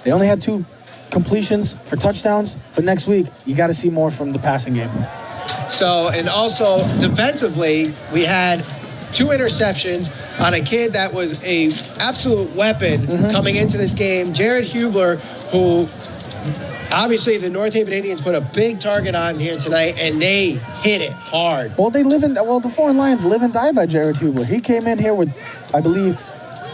They only had 2 completions for touchdowns, but next week you got to see more from the passing game. So, and also defensively, we had 2 interceptions on a kid that was a absolute weapon coming into this game, Jared Hubler, who obviously the North Haven Indians put a big target on here tonight, and they hit it hard. Well, the Foran Lions live and die by Jared Hubler. He came in here with, I believe,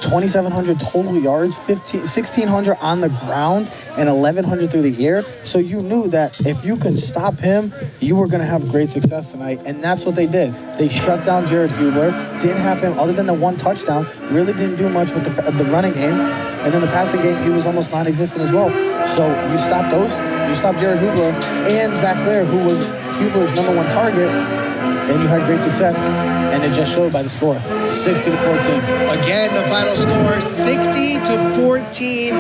2,700 total yards, 1,600 on the ground, and 1,100 through the air. So you knew that if you can stop him, you were going to have great success tonight, and that's what they did. They shut down Jared Hubler, didn't have him, other than the 1 touchdown, really didn't do much with the running game, and then the passing game, he was almost non-existent as well. So you stop those, you stop Jared Hubler and Zach Clare, who was Hubler's #1 target, and you had great success, and it just showed by the score, 60-14. Again, the final score, 60-14.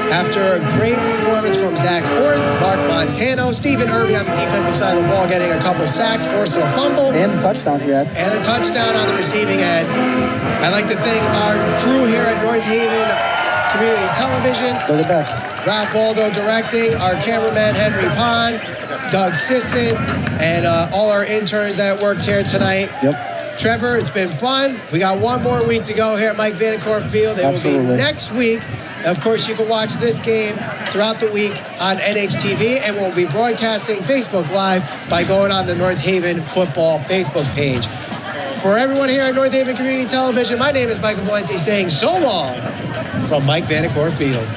After a great performance from Zach Orth, Mark Montano, Stephen Irby on the defensive side of the ball, getting a couple sacks, forcing a fumble. And the touchdown he had. And a touchdown on the receiving end. I'd like to thank our crew here at North Haven Community Television. They're the best. Ralph Waldo directing, our cameraman Henry Pond, Doug Sisson, and all our interns that worked here tonight. Yep. Trevor, it's been fun. We got 1 more week to go here at Mike Vandercourt Field. It will be next week. Of course, you can watch this game throughout the week on NHTV, and we'll be broadcasting Facebook Live by going on the North Haven Football Facebook page. For everyone here at North Haven Community Television, my name is Michael Valenti saying so long from Mike Vandercourt Field.